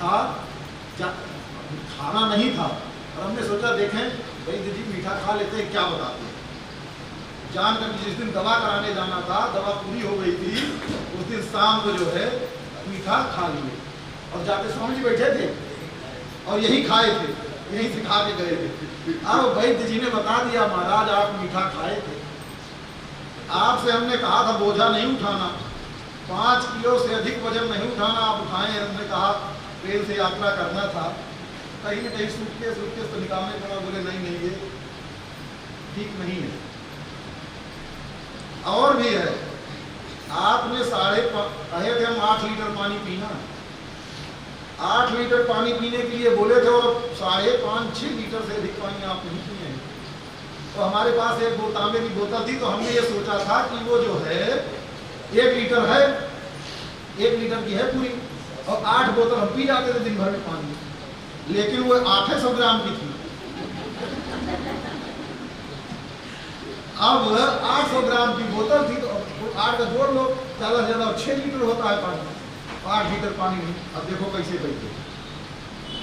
मीठा खाना नहीं था, और हमने सोचा देखें भाई दीदी मीठा खा लेते हैं, क्या बताते हैं। जानकर जिस दिन दवा कराने जाना था, दवा पूरी हो गई थी, उस दिन शाम को जो है मीठा खा लिए, और जाके स्वामी जी बैठे थे और यही खाए थे, यहीं से खा के गए थे। अब वैद्य जी ने बता दिया महाराज आप मीठा खाए थे, आपसे हमने कहा था बोझा नहीं उठाना, 5 किलो से अधिक वजन नहीं उठाना, आप उठाए। हमने कहा ट्रेन से यात्रा करना था, कहीं न कहीं सूटकेस तो निकालने पड़ा। बोले नहीं नहीं ये ठीक नहीं है। और भी है, आपने कहे थे हम 8 लीटर पानी पीना, 8 लीटर पानी पीने के लिए बोले थे, और 5.5-6 लीटर से अधिक पानी आप नहीं पिए हैं। तो हमारे पास एक तांबे की बोतल थी, तो हमने ये सोचा था कि वो जो है 1 लीटर है, 1 लीटर की है पूरी, और 8 बोतल हम पी जाते थे दिन भर में पानी, लेकिन वो 800 ग्राम की थी। अब 800 ग्राम की बोतल थी, तो 8 का जोड़ लो, ज़्यादा से ज़्यादा 6 लीटर होता है पानी, 8 लीटर पानी नहीं। अब देखो कैसे बैठे,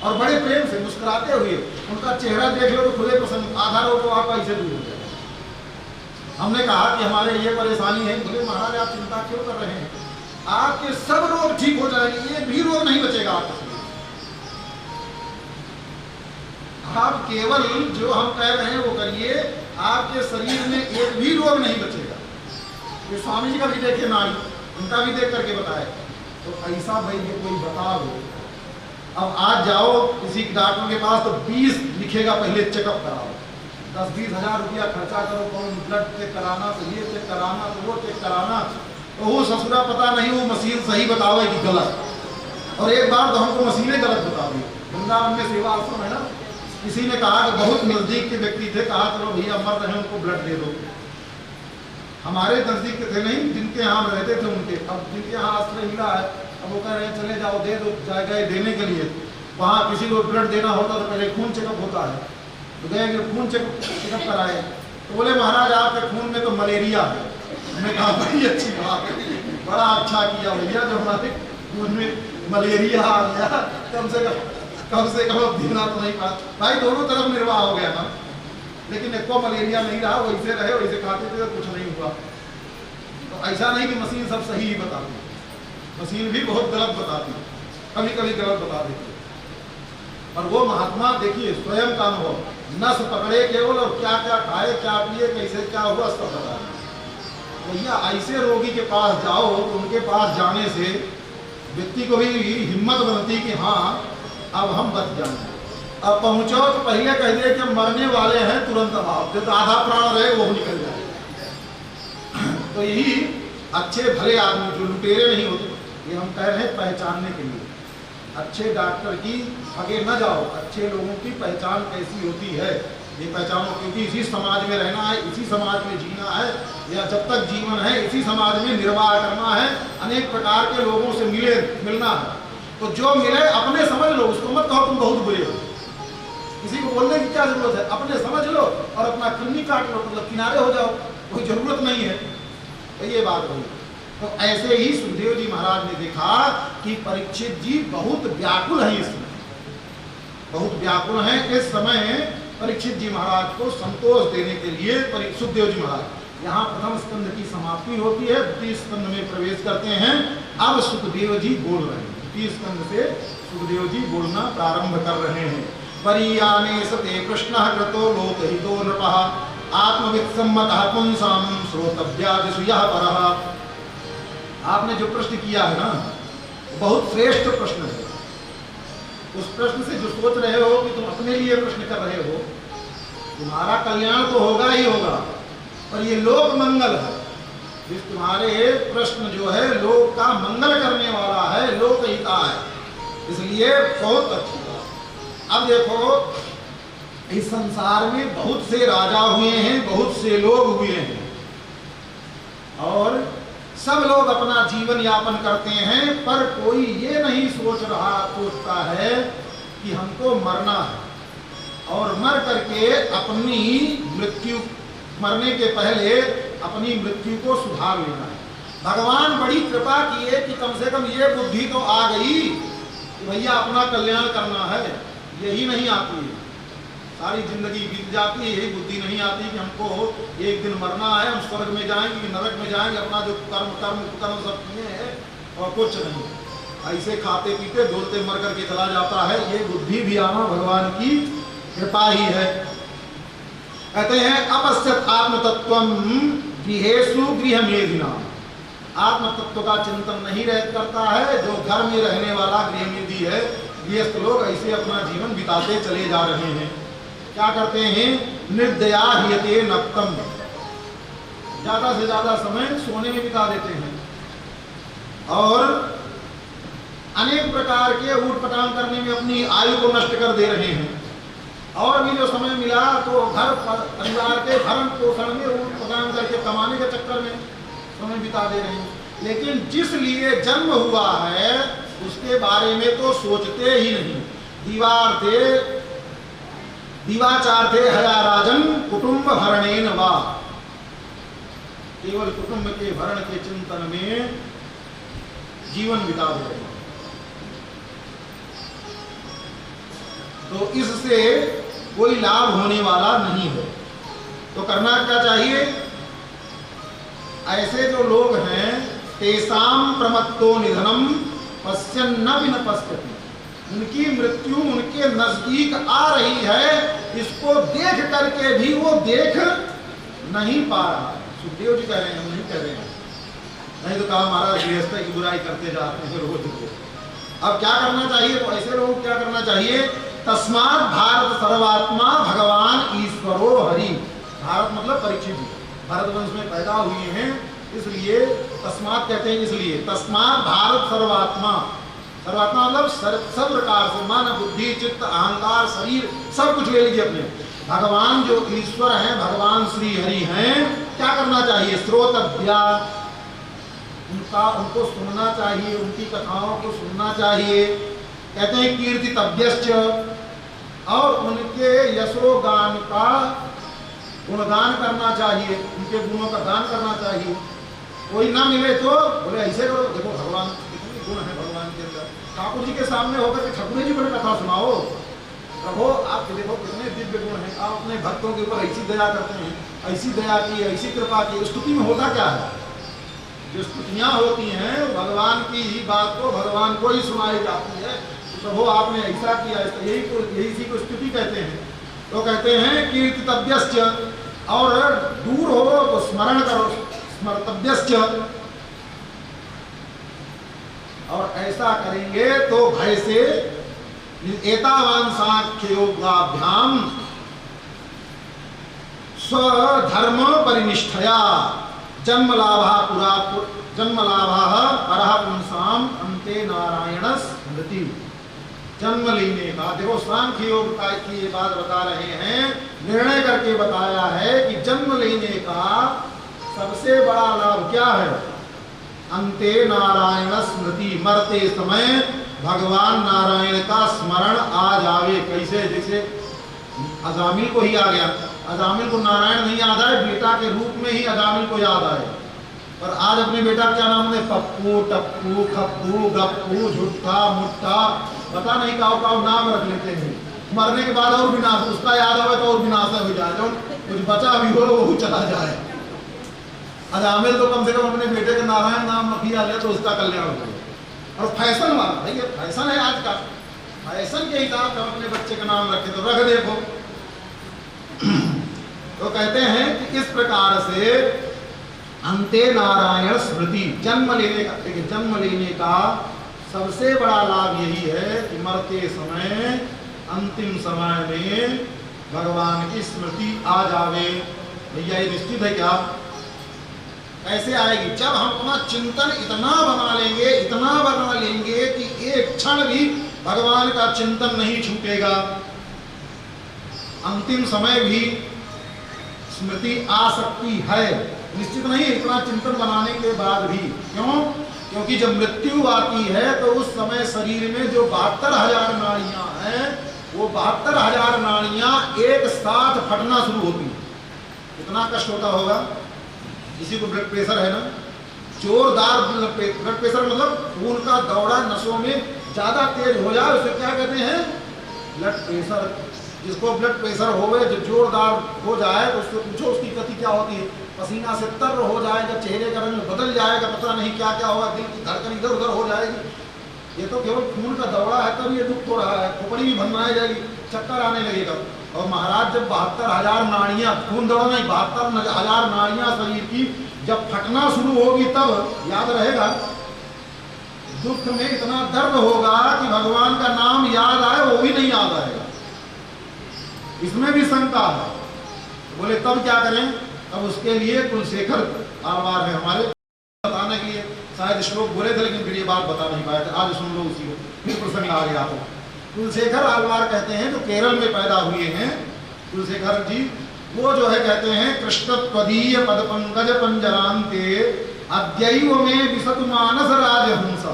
और बड़े प्रेम से मुस्कुराते हुए, उनका चेहरा देख लो तो खुले पसंद, आधा रोग तो आपका ऐसे दूर हो जाए। हमने कहा कि हमारे ये परेशानी है। बोले महाराज आप चिंता क्यों कर रहे हैं, आपके सब रोग ठीक हो जाएंगे, एक भी रोग नहीं बचेगा आपके शरीर। आप केवल जो हम कह रहे हैं वो करिए, आपके शरीर में एक भी रोग नहीं बचेगा। ये स्वामी जी का भी देखिए नाड़ी, उनका भी देख करके बताए। तो ऐसा भाई ये कोई बताओ, अब आज जाओ किसी डॉक्टर के पास तो 20 लिखेगा पहले चेकअप कराओ, 10-20 हज़ार रुपया खर्चा करो, कौन ब्लड चेक कराना, तो ये चेक कराना, तो वो चेक कराना, तो वो ससुरा पता नहीं वो मशीन सही बतावे कि गलत। और एक बार तो हमको मशीनें गलत बता दी। वृंदावन में सेवा आश्रम है ना, किसी ने कहा कि बहुत नज़दीक के व्यक्ति थे, कहा चलो भैया मर रहे हैं उनको ब्लड दे दो। हमारे नज़दीक के थे नहीं, जिनके यहाँ रहते थे उनके, अब जिनके यहाँ आश्रय मिला है, अब वो कह रहे हैं चले जाओ दे दो, जाए गए देने के लिए। वहाँ किसी को ब्लड देना होता तो पहले खून चेकअप होता है, तो गए खून चेकअप कराए, तो बोले महाराज आपके खून में तो मलेरिया है। हमने कहा बड़ी अच्छी बात है, बड़ा अच्छा किया भैया जो हमारे खून में मलेरिया आ गया, कम से कम देना तो नहीं पड़ा। भाई दोनों तरफ निर्वाह हो गया ना, लेकिन एक को मलेरिया नहीं रहा, वैसे रहे, वैसे खाते थे, कुछ नहीं हुआ। तो ऐसा नहीं कि मशीन सब सही ही बताती, मशीन भी बहुत गलत बताती, कभी कभी गलत बता देती। और वो महात्मा देखिए स्वयं का अनुभव, नस पकड़े केवल, और क्या क्या खाए, क्या पिए, कैसे क्या हुआ सब बता। भैया ऐसे रोगी के पास जाओ तो उनके पास जाने से व्यक्ति को भी हिम्मत बनती कि हाँ अब हम बच जाएंगे। अब पहुंचो तो पहले कह दे कि मरने वाले हैं, तुरंत अब तो आधा प्राण रहे वो निकल जाए। तो यही अच्छे भले आदमी जो लुटेरे नहीं होते, ये हम कह रहे हैं पहचानने के लिए। अच्छे डॉक्टर की आगे न जाओ, अच्छे लोगों की पहचान कैसी होती है ये पहचानो, क्योंकि इसी समाज में रहना है, इसी समाज में जीना है, या जब तक जीवन है इसी समाज में निर्वाह करना है। अनेक प्रकार के लोगों से मिलना है, तो जो मिले अपने समझ लो, उसको मत कहो तुम बहुत बुरे हो। किसी को बोलने की क्या जरूरत है, अपने समझ लो और अपना कन्नी काट लो, मतलब किनारे हो जाओ, कोई जरूरत नहीं है। तो ये बात हुई। तो ऐसे ही सुखदेव जी महाराज ने देखा कि परीक्षित जी बहुत व्याकुल है, इसमें बहुत व्याकुल है। इस समय परीक्षित जी महाराज को संतोष देने के लिए सुखदेव जी महाराज यहाँ प्रथम स्कंद की समाप्ति होती है, द्वितीय स्कंद में प्रवेश करते हैं। अब सुखदेव जी बोल रहे हैं, द्वितीय स्कंद से सुखदेव जी बोलना प्रारंभ कर रहे हैं। परियाने सते कृष्ण कृतो लोकहितो नृपः आत्मवित् सम्मतः पुंसां श्रोतव्यादिषु यः परः। आपने जो प्रश्न किया है ना, बहुत श्रेष्ठ प्रश्न है। उस प्रश्न से जो सोच रहे हो कि तुम अपने लिए प्रश्न कर रहे हो, तुम्हारा कल्याण तो होगा ही होगा, पर ये लोक मंगल है। इस तुम्हारे प्रश्न जो है लोक का मंगल करने वाला है, लोकहिता है, इसलिए बहुत अच्छी बात। अब देखो इस संसार में बहुत से राजा हुए हैं, बहुत से लोग हुए हैं, और सब लोग अपना जीवन यापन करते हैं, पर कोई ये नहीं सोचता है कि हमको मरना है और मर करके अपनी मृत्यु, मरने के पहले अपनी मृत्यु को सुधार लेना है। भगवान बड़ी कृपा किए कि कम से कम ये बुद्धि तो आ गई कि भैया अपना कल्याण करना है, यही नहीं आती है। सारी जिंदगी बीत जाती है, यही बुद्धि नहीं आती कि हमको एक दिन मरना है, हम स्वर्ग में जाएंगे, नरक में जाएंगे, अपना जो कर्म सब किए हैं और कुछ नहीं, ऐसे खाते पीते डोलते मर करके चला जाता है। ये बुद्धि भी आना भगवान की कृपा ही है। कहते हैं अपश्यत आत्मतत्वम गृहेषु गृहमेधिना, आत्म तत्व का चिंतन नहीं करता है जो घर में रहने वाला गृहमेधी है। गृहस्थ लोग ऐसे अपना जीवन बिताते चले जा रहे हैं। क्या करते हैं? निर्दया हियते नक्तम, ज्यादा से ज्यादा समय सोने में बिता देते हैं और अनेक प्रकार के ऊटपटांग करने में अपनी आयु को नष्ट कर दे रहे हैं। और भी जो समय मिला तो घर परिवार के भरण पोषण में ऊटपटांग करके कमाने के चक्कर में समय बिता दे रहे हैं। लेकिन जिस लिए जन्म हुआ है उसके बारे में तो सोचते ही नहीं। दीवाचार्थे हया राजन कुटुंब भरणेन वा, केवल कुटुंब के भरण के चिंतन में जीवन बिता दे रहे हैं। तो इससे कोई लाभ होने वाला नहीं है। तो करना क्या चाहिए? ऐसे जो लोग हैं तेसाम प्रमत्तो निधनम पश्यन् न विन पश्यति, उनकी मृत्यु उनके नजदीक आ रही है, इसको देख करके भी वो देख नहीं पा रहा। सुखदेव जी कह रहे हैं, हम नहीं कह रहे हैं। नहीं तो कहा महाराज गृहस्थ की बुराई करते जाते हैं रोज को। अब क्या करना चाहिए? तो ऐसे लोगों को क्या करना चाहिए? तस्मात् भारत सर्वात्मा भगवान ईश्वरो हरि। भारत मतलब परीक्षित जी, भारत वंश में पैदा हुए हैं, इसलिए तस्मात् कहते हैं। इसलिए तस्मात् भारत सर्वात्मा, सर्वात्मा मतलब सब प्रकार से मन बुद्धि चित्त अहंकार शरीर सब कुछ ले लीजिए अपने। भगवान जो ईश्वर हैं, भगवान श्री हरि हैं, क्या करना चाहिए? श्रोतव्या, उनको सुनना चाहिए, उनकी कथाओं को सुनना चाहिए। कहते हैं कीर्तितव्यश्च, और उनके यशोगान का गुणगान करना चाहिए, उनके गुणों का गान करना चाहिए। कोई ना मिले तो बोले ऐसे करो, देखो भगवान कितने गुण है भगवान के अंदर। ठाकुर जी के सामने होकर के ठाकुर जी को कथा सुनाओ, प्रभु आप देखो कितने दिव्य गुण हैं, आप अपने भक्तों के ऊपर ऐसी दया करते हैं, ऐसी दया की, ऐसी कृपा की। स्तुति में होता क्या है? जो स्तुतियाँ होती हैं भगवान की ही बात को भगवान को ही सुनाई जाती है। प्रभु आपने ऐसा किया, यही इसी को स्तुति कहते हैं। तो कहते हैं कीर्तितव्यश्च, और दूर हो तो स्मरण करो, स्मर्तव्यश्च, और ऐसा करेंगे तो भय से एतावान सांख्य योगाभ्याम स्वधर्म परिनिष्ठया जन्मलाभा परः पुंसाम अन्ते नारायण स्मृति। जन्म लेने का, देखो सांख्य योग की ये बात बता रहे हैं, निर्णय करके बताया है कि जन्म लेने का सबसे बड़ा लाभ क्या है? अंते नारायण स्मृति, मरते समय भगवान नारायण का स्मरण आ जावे। कैसे? जैसे अजामिल को ही आ गया, अजामिल को नारायण नहीं याद आए, बेटा के रूप में ही अजामिल को याद आए। और आज अपने बेटा क्या नाम है? पप्पू, टप्पू, खप्पू, गप्पू, झुट्ठा, मुट्ठा, पता नहीं काव नाम रख लेते हैं। मरने के बाद और विनाश, उसका याद आवे तो और विनाश हो जाए, जो कुछ बचा भी हो वो चला जाए। अजामिल तो कम से कम अपने बेटे का नारायण नाम रख लिया तो उसका कल्याण हो गया। और फैशन वाला, भाई ये फैशन है आज का, फैशन के हिसाब से अपने बच्चे का नाम रखे तो रख देखो। तो कहते हैं कि इस प्रकार से अंते नारायण स्मृति, जन्म लेने का, देखिए जन्म लेने का सबसे बड़ा लाभ यही है कि मरते समय अंतिम समय में भगवान की स्मृति आ जावे। भैया ये निश्चित है क्या? कैसे आएगी? जब हम अपना चिंतन इतना बना लेंगे कि एक क्षण भी भगवान का चिंतन नहीं छूटेगा। अंतिम समय भी स्मृति आ सकती है, निश्चित नहीं, इतना चिंतन बनाने के बाद भी। क्यों? क्योंकि जब मृत्यु आती है तो उस समय शरीर में जो 72,000 नाड़ियां हैं, वो 72,000 नाड़ियां एक साथ फटना शुरू होती हैं। कितना कष्ट होता होगा? किसी को ब्लड प्रेशर है ना, जोरदार ब्लड प्रेशर मतलब खून का दौड़ा नसों में ज्यादा तेज हो जाए उसे क्या कहते हैं? Blood pressure. जिसको ब्लड प्रेशर होवे, जो जोरदार हो जाए, तो उससे पूछो उसकी गति क्या होती है। पसीना से तर हो जाएगा, चेहरे का रंग बदल जाएगा, पता नहीं क्या क्या होगा, दिल की धड़कन इधर उधर हो जाएगी। ये तो केवल खून का दौड़ा है तब ये दुख हो रहा है, खोपड़ी भी भरमाई जाएगी, चक्कर आने लगेगा। और महाराज जब 72,000 नाड़ियां, खून दौड़ा नहीं, 72,000 नाड़ियां शरीर की जब फटना शुरू होगी तब याद रहेगा। दुख में इतना दर्द होगा कि भगवान का नाम याद आए वो भी नहीं याद आएगा। इसमें भी शंका है। बोले तब क्या करें? अब उसके लिए कुलशेखर आलवार है हमारे, बताने के लिए शायद श्लोक बोले थे लेकिन फिर ये बात बता नहीं पाए थे। आज सुन लो उसी को, फिर प्रसंग आ गया। तो कुलशेखर आलवार कहते हैं, जो केरल में पैदा हुए हैं कुलशेखर जी, वो जो है कहते हैं कृष्ण त्वदीय पद पंकज पंजरांते अद्यैव में विशतु मानस राजहंस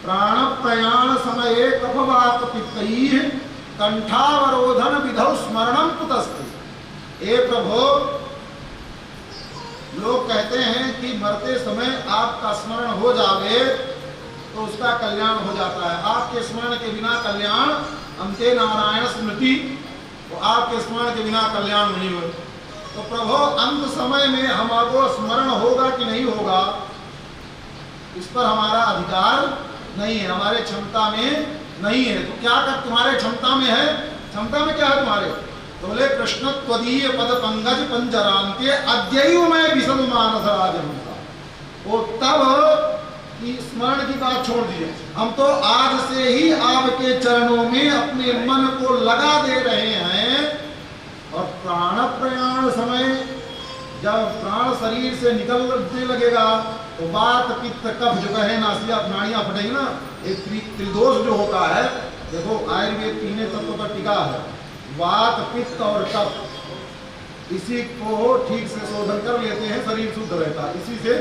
प्राण प्रयाण समये कफवात पित्तैः कंठावरोधन विधौ स्मरणम कुतस्ते। ए प्रभु, लोग कहते हैं कि मरते समय आपका स्मरण हो जावे तो उसका कल्याण हो जाता है। आपके स्मरण के बिना कल्याण, अंते नारायण स्मृति, तो आपके स्मरण के बिना कल्याण नहीं हो। तो प्रभु, अंत समय में हमारो स्मरण होगा कि नहीं होगा, इस पर हमारा अधिकार नहीं है, हमारे क्षमता में नहीं है। तो क्या कर तुम्हारे क्षमता में है? क्षमता में क्या है तुम्हारे? तो बोले कृष्ण त्वदीय पद पंकज पंजरांते अद्यैव में विशद मानस राजहंस। वो तब कि स्मरण की बात छोड़ दीजिए, हम तो आज से ही आपके चरणों में अपने मन को लगा दे रहे हैं। और प्राण प्रयाण समय जब प्राण शरीर से निकलने लगेगा तो वात पित्त कफ जो कहे नासिया नाड़ियां फटेगी ना, एक त्रिदोष जो होता है, देखो आयुर्वेद 3 तत्वों पर टिका है, वात पित्त और कफ। इसी को ठीक से शोधन कर लेते हैं, शरीर शुद्ध रहता है इसी से।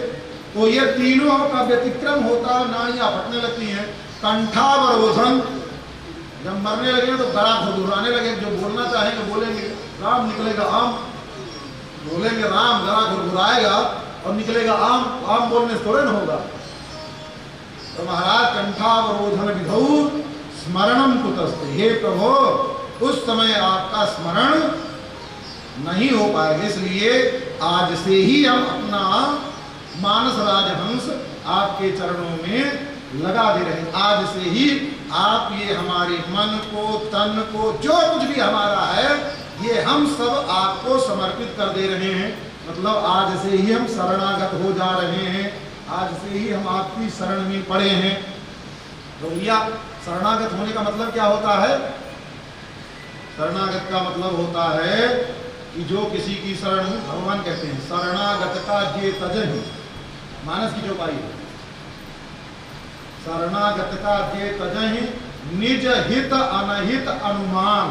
तो ये तीनों का व्यतिक्रम होता, नाड़ियां फटने लगती हैं। कंठावरोधन, जब मरने लगे तो गला घुराने लगे, जो बोलना चाहेंगे बोलेंगे राम, निकलेगा आम, बोलेंगे राम, गला घुराएगा और निकलेगा आम। आम बोलने से थोड़े न होगा। तो महाराज कंठावरोधन विधौ स्मरणम कुतस्ते। हे प्रभु, उस समय आपका स्मरण नहीं हो पाएगा, इसलिए आज से ही हम अपना मानस राजहंस आपके चरणों में लगा दे रहे हैं। आज से ही आप ये हमारे मन को, तन को, जो कुछ भी हमारा है, ये हम सब आपको समर्पित कर दे रहे हैं। मतलब आज से ही हम शरणागत हो जा रहे हैं, आज से ही हम आपकी शरण में पड़े हैं। तो भैया, शरणागत होने का मतलब क्या होता है? शरणागत का मतलब होता है कि जो किसी की शरण, भगवान कहते हैं शरणागत का जे तजहि, मानस की चौपाई है, शरणागत का जे तजहि निज हित अनहित अनुमान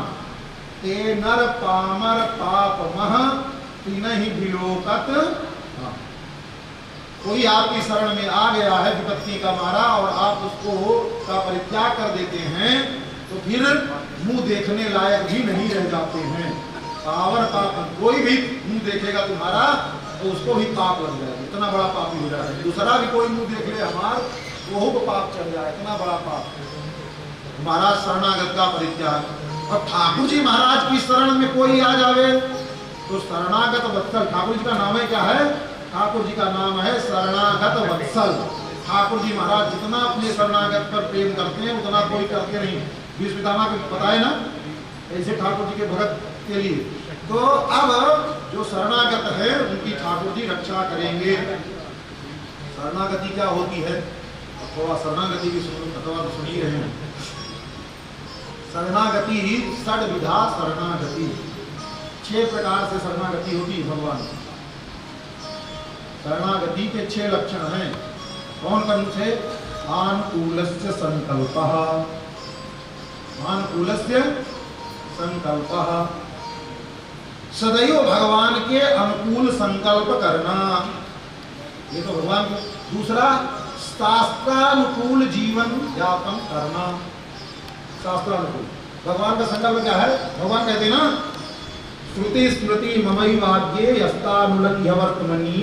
ते नर पामर पाप मह तीनहि विलोकत। कोई आपकी शरण में आ गया है विपत्ति का मारा और आप उसको का परित्याग कर देते हैं तो फिर मुंह देखने लायक भी नहीं रह जाते हैं। पावर पाप, कोई भी मुंह देखेगा तुम्हारा तो उसको भी पाप लग जाएगा, इतना बड़ा पापी हो जाएगा। दूसरा भी कोई मुंह देख ले हमार, वो को पाप चढ़ जाए, इतना बड़ा पाप। महाराज शरणागत का परित्याग। और ठाकुर जी महाराज की शरण में कोई आ जावे तो शरणागत वत्सल, ठाकुर जी का नाम है क्या है? ठाकुर जी का नाम है शरणागत वत्सल। ठाकुर जी महाराज जितना अपने शरणागत पर प्रेम करते हैं उतना कोई करते नहीं। भीष्म पितामह को बताए ना ऐसे ठाकुर जी के भगत के लिए। तो अब जो शरणागत है उनकी ठाकुर जी रक्षा करेंगे। शरणागति क्या होती है? थोड़ा शरणागति की सुनी रहे हैं। शरणागति षड विधा शरणागति, 6 प्रकार से शरणागति होती है भगवान। शरणागति के 6 लक्षण हैं। कौन कौन से? आनुकूलस्य संकल्पः, आनुकूलस्य संकल्पः, सदैव भगवान के अनुकूल संकल्प करना, ये तो भगवान को। दूसरा, शास्त्रानुकूल जीवन यापन करना। शास्त्रानुकूल भगवान का संकल्प क्या है? भगवान कहते ना, श्रुति स्मृति ममैवाद्ये यस्तानुलंघ्य वर्तमनि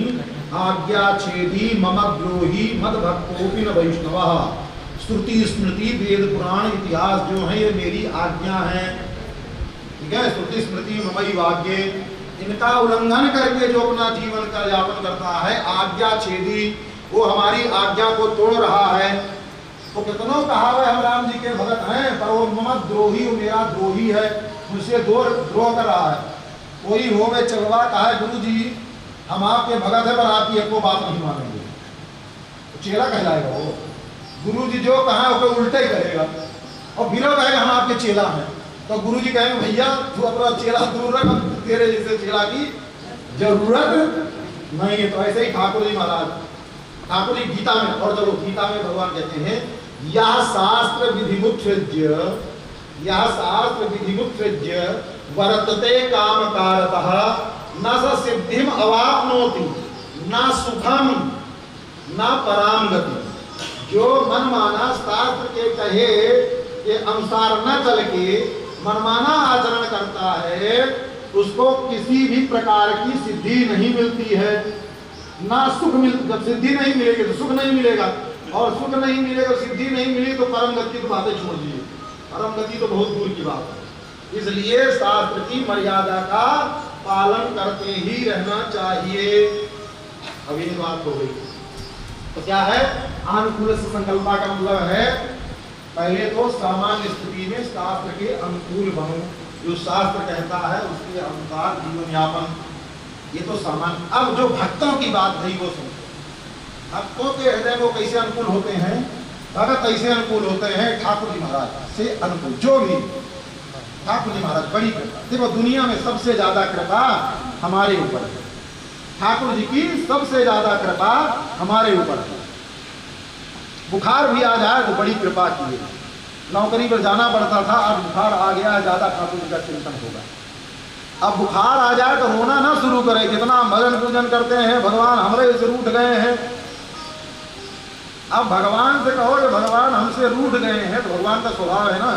आज्ञा छेदी मम द्रोही मद भक्तोपि न वैष्णवः। श्रुति स्मृति वेद पुराण इतिहास जो है ये मेरी आज्ञा है, ठीक है। श्रुति स्मृति ममई वाक्य, इनका उल्लंघन करके जो अपना जीवन का यापन करता है, आज्ञा छेदी, वो हमारी आज्ञा को तोड़ रहा है। तो कितनों कहा है हम राम जी के भगत हैं, पर वो मम द्रोही, वो मेरा द्रोही है, मुझसे द्रोह कर रहा है। कोई हो वे चलवा कहा है गुरु जी हम आपके भगत है पर आपकी एक को बात नहीं मानेंगे, तो चेला कहलाएगा वो। गुरु जी जो कहा है वो उल्टा ही करेगा और फिर कहेगा हम आपके चेला हैं। तो गुरु जी कहेंगे भैया तू अपना चेला दूर रख, तेरे जैसे चेला की जरूरत नहीं है। तो ऐसे ही ठाकुर जी महाराज, ठाकुर जी गीता में, और चलो गीता में भगवान कहते हैं यह शास्त्र विधिमुत्सृज्य, यह शास्त्र विधिमुत्सृज्य वर्तते काम कारतः न स सिद्धिम अवाप्नोति न सुखम न पराम गति। जो मनमाना शास्त्र के कहे के अनुसार न चल के मनमाना आचरण करता है उसको किसी भी प्रकार की सिद्धि नहीं मिलती है, ना सुख जब सिद्धि नहीं मिलेगी तो सुख नहीं मिलेगा, और सुख नहीं मिलेगा सिद्धि नहीं मिली तो परम गति की बातें छोड़ दीजिए, परम गति तो बहुत दूर की बात है। इसलिए शास्त्र की मर्यादा का पालन करते ही रहना चाहिए। अभी बात हो गई तो क्या है, अनुकूल संकल्पा का मतलब है पहले तो सामान्य स्थिति में शास्त्र के अनुकूल बनो, जो शास्त्र कहता है उसके अनुसार जीवन यापन, ये तो सामान्य। अब जो भक्तों की बात रही वो सुनो, भक्तों के हृदय को कैसे अनुकूल होते हैं, भगत ऐसे अनुकूल होते हैं ठाकुर जी महाराज से अनुकूल। जो भी ठाकुर जी महाराज बड़ी कृपा, देखो दुनिया में सबसे ज्यादा कृपा हमारे ऊपर है, ठाकुर जी की सबसे ज्यादा कृपा हमारे ऊपर है। बुखार भी आ जाए तो बड़ी कृपा की है, नौकरी पर जाना पड़ता था, अब बुखार आ गया, ज्यादा ठाकुर जी का चिंतन होगा। अब बुखार आ जाए तो रोना ना शुरू करे, कितना भजन पूजन करते हैं, भगवान हमरे से रूठ गए हैं। अब भगवान से कहो कि भगवान हमसे रूठ गए हैं, तो भगवान का स्वभाव है ना,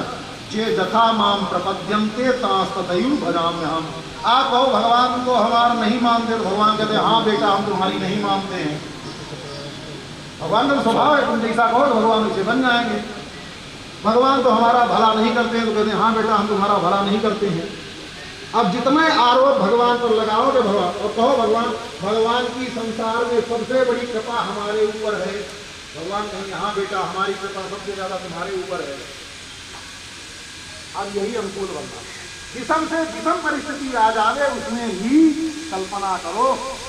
जे जथा माम प्रपद्यन्ते तास्ततयु भजाम्य हम। आप कहो भगवान को हमारा नहीं मानते, तो भगवान कहते हैं हाँ बेटा हम तुम्हारी नहीं मानते हैं। भगवान का स्वभाव है, तुम जैसा कहो तो भगवान उसे बन जाएंगे। भगवान तो हमारा भला नहीं करते हैं, तो कहते हैं हाँ बेटा हम तुम्हारा भला नहीं करते हैं। अब जितने आरोप भगवान पर लगाओगे भगवान, और कहो भगवान की संसार में सबसे बड़ी कृपा हमारे ऊपर है, भगवान कहेंगे हाँ बेटा हमारी कृपा सबसे ज्यादा तुम्हारे ऊपर है। अब यही अनुकूल बनना, जिसम से जिसम परिस्थिति आ जावे उसमें भी कल्पना करो,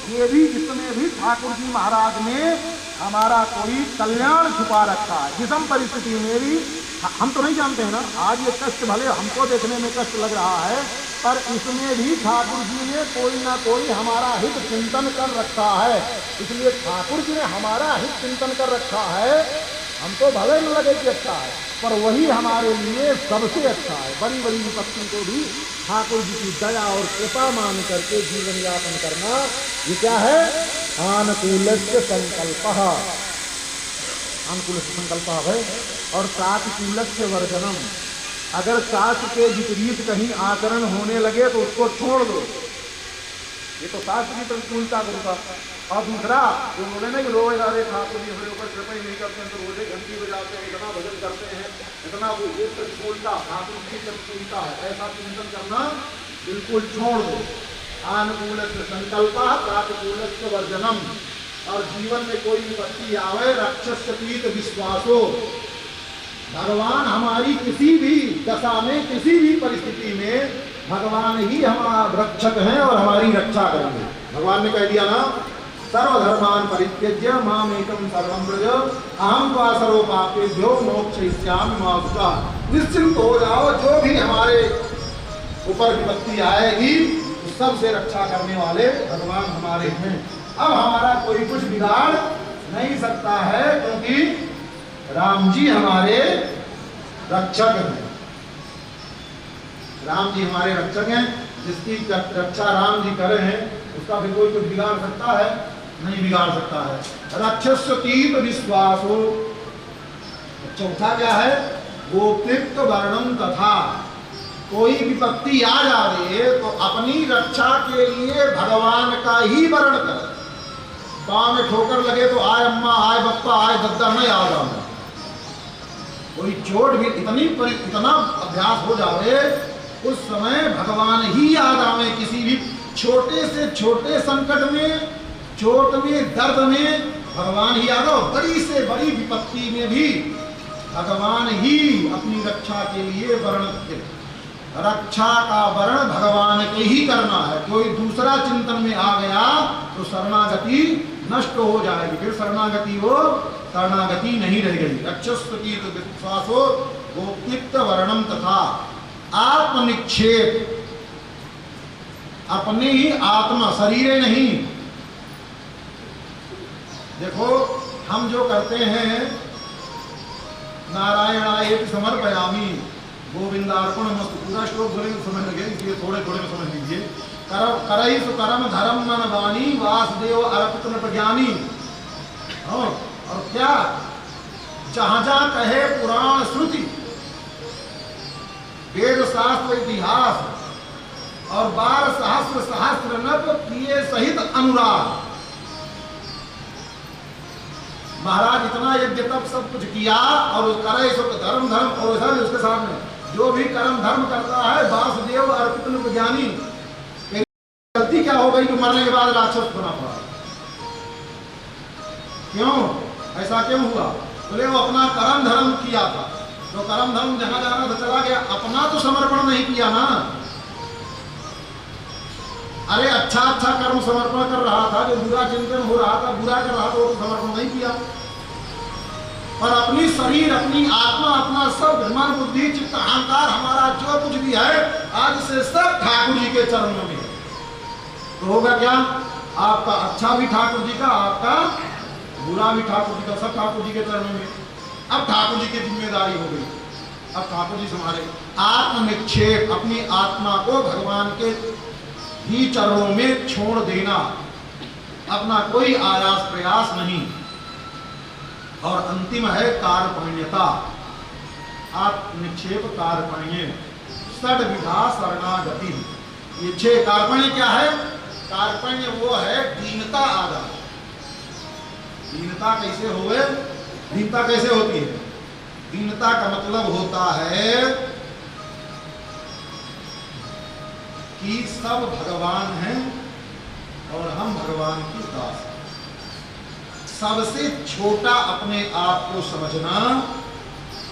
ये भी जिसमें भी ठाकुर जी महाराज ने हमारा कोई कल्याण छुपा रखा है। जिसम परिस्थिति में भी हम तो नहीं जानते हैं ना, आज ये कष्ट भले हमको देखने में कष्ट लग रहा है, पर इसमें भी ठाकुर जी ने कोई ना कोई हमारा हित चिंतन कर रखा है। इसलिए ठाकुर जी ने हमारा हित चिंतन कर रखा है, हमको भले न लगे कि अच्छा है, पर वही हमारे लिए सबसे अच्छा है। बड़ी बड़ी विपत्ति को भी ठाकुर जी की दया और कृपा मान करके जीवन यापन करना, ये क्या है, आनुकूलस्य संकल्पः, अनुकूलस्य संकल्पः है। और प्रातिकूलस्य वर्जनम, अगर शास्त्र के विपरीत कहीं आचरण होने लगे तो उसको छोड़ दो, ये तो शास्त्र की प्रतिकूलता करूँगा। और दूसरा जो बोले ना कि लोग अरे ठाकुर जी हमारे ऊपर कृपा ही नहीं करते हैं, तो रोजे घंटी बजाते हैं, इतना भजन करते हैं, इतना वो ये प्रतिकूलता ठाकुर की प्रतिकूलता है, ऐसा चिंतन करना बिल्कुल छोड़ दो। अनुकूलस्य संकल्प प्रातिकूलस्य वर्जनम, और जीवन में कोई विपत्ति आवे रक्षस्यतीत विश्वासो, भगवान हमारी किसी भी दशा में किसी भी परिस्थिति में भगवान ही हमारा रक्षक हैं और हमारी रक्षा करेंगे। भगवान ने कह दिया ना, सर्वधर्मान परित्यज्य मामेकं शरणं व्रज अहं त्वा सर्वपापेभ्यो मोक्षयिष्यामि मा शुचः। निश्चिंत हो जाओ, जो भी हमारे ऊपर विपत्ति आएगी उस सब से रक्षा करने वाले भगवान हमारे हैं। अब हमारा कोई कुछ बिगाड़ नहीं सकता है, क्योंकि राम जी हमारे रक्षक हैं। राम जी हमारे रक्षक हैं, जिसकी रक्षा राम जी करे हैं उसका भी कोई कुछ बिगाड़ सकता है, नहीं बिगाड़ सकता है। रक्षस्यतीत विश्वासो, चौथा क्या है, गोप्तृत्व वर्णन तथा, कोई विपत्ति आ जाए तो अपनी रक्षा के लिए भगवान का ही वर्ण कर। पाँव में ठोकर लगे तो आय अम्मा आय बप्पा आय दद्दा नहीं आ जाओ, कोई चोट भी इतना अभ्यास हो जावे, उस समय भगवान ही याद आवे। किसी भी छोटे से छोटे संकट में, चोट में, दर्द में भगवान ही याद हो। बड़ी से बड़ी विपत्ति में भी भगवान ही अपनी रक्षा के लिए वर्ण, रक्षा का वर्ण भगवान के ही करना है। कोई दूसरा चिंतन में आ गया तो शरणागति नष्ट हो जाएगी, फिर शरणागति वो शरणागति नहीं रह गई। रक्षस्व की तो विश्वासो गोप्तित्त वर्णम तथा आत्मनिक्षेप, अपने ही आत्मा, शरीर नहीं। देखो हम जो करते हैं नारायणाय समर्पयामि गोविंदार्पण मस्तु, पूरा श्लोक बोले तो समझ लगे, इसलिए थोड़े थोड़े में समझ लीजिए। करई सुकरम धर्म मन वाणी वासुदेव अर्पित नृप ज्ञानी। और क्या, जहां जहां कहे पुराण श्रुति, वेद शास्त्र इतिहास और 12 सहस्त्र सहस्त्र नप किए सहित अनुराग। महाराज इतना यज्ञ तप सब कुछ किया और करे सो धर्म धर्म, और सब उसके सामने जो भी कर्म धर्म करता है वासुदेव अर्पित नृप ज्ञानी। गलती क्या हो गई कि मरने के बाद राक्षस बना पड़ा? क्यों ऐसा क्यों हुआ? बोले वो अपना कर्म धर्म किया था, तो कर्म धर्म जहां जाना था चला गया, अपना तो समर्पण नहीं किया ना। अरे अच्छा अच्छा कर्म समर्पण कर रहा था, जो बुरा चिंतन हो रहा था, बुरा कर रहा था, वो तो समर्पण नहीं किया। पर अपनी शरीर, अपनी आत्मा, अपना सब मन बुद्धि चित्त अहंकार, हमारा जो कुछ भी है आज से सब ठाकुर जी के चरणों में। तो होगा क्या? आपका अच्छा भी ठाकुर जी का, आपका बुरा भी ठाकुर जी का, सब ठाकुर जी के चरणों में। अब ठाकुर जी की जिम्मेदारी हो गई, अब ठाकुर जी संभाले। आत्मनिक्षेप, अपनी आत्मा को भगवान के ही चरणों में छोड़ देना, अपना कोई आयास प्रयास नहीं। और अंतिम है कार्पण्यता, आत्मनिक्षेप कार्पण्य, षड विधा शरणागति। ये 6 कार्पण्य क्या है? कार्पण्य वो है दीनता आदर। दीनता कैसे होवे? दीनता कैसे होती है? दीनता का मतलब होता है कि सब भगवान हैं और हम भगवान की दास हैं। सबसे छोटा अपने आप को समझना,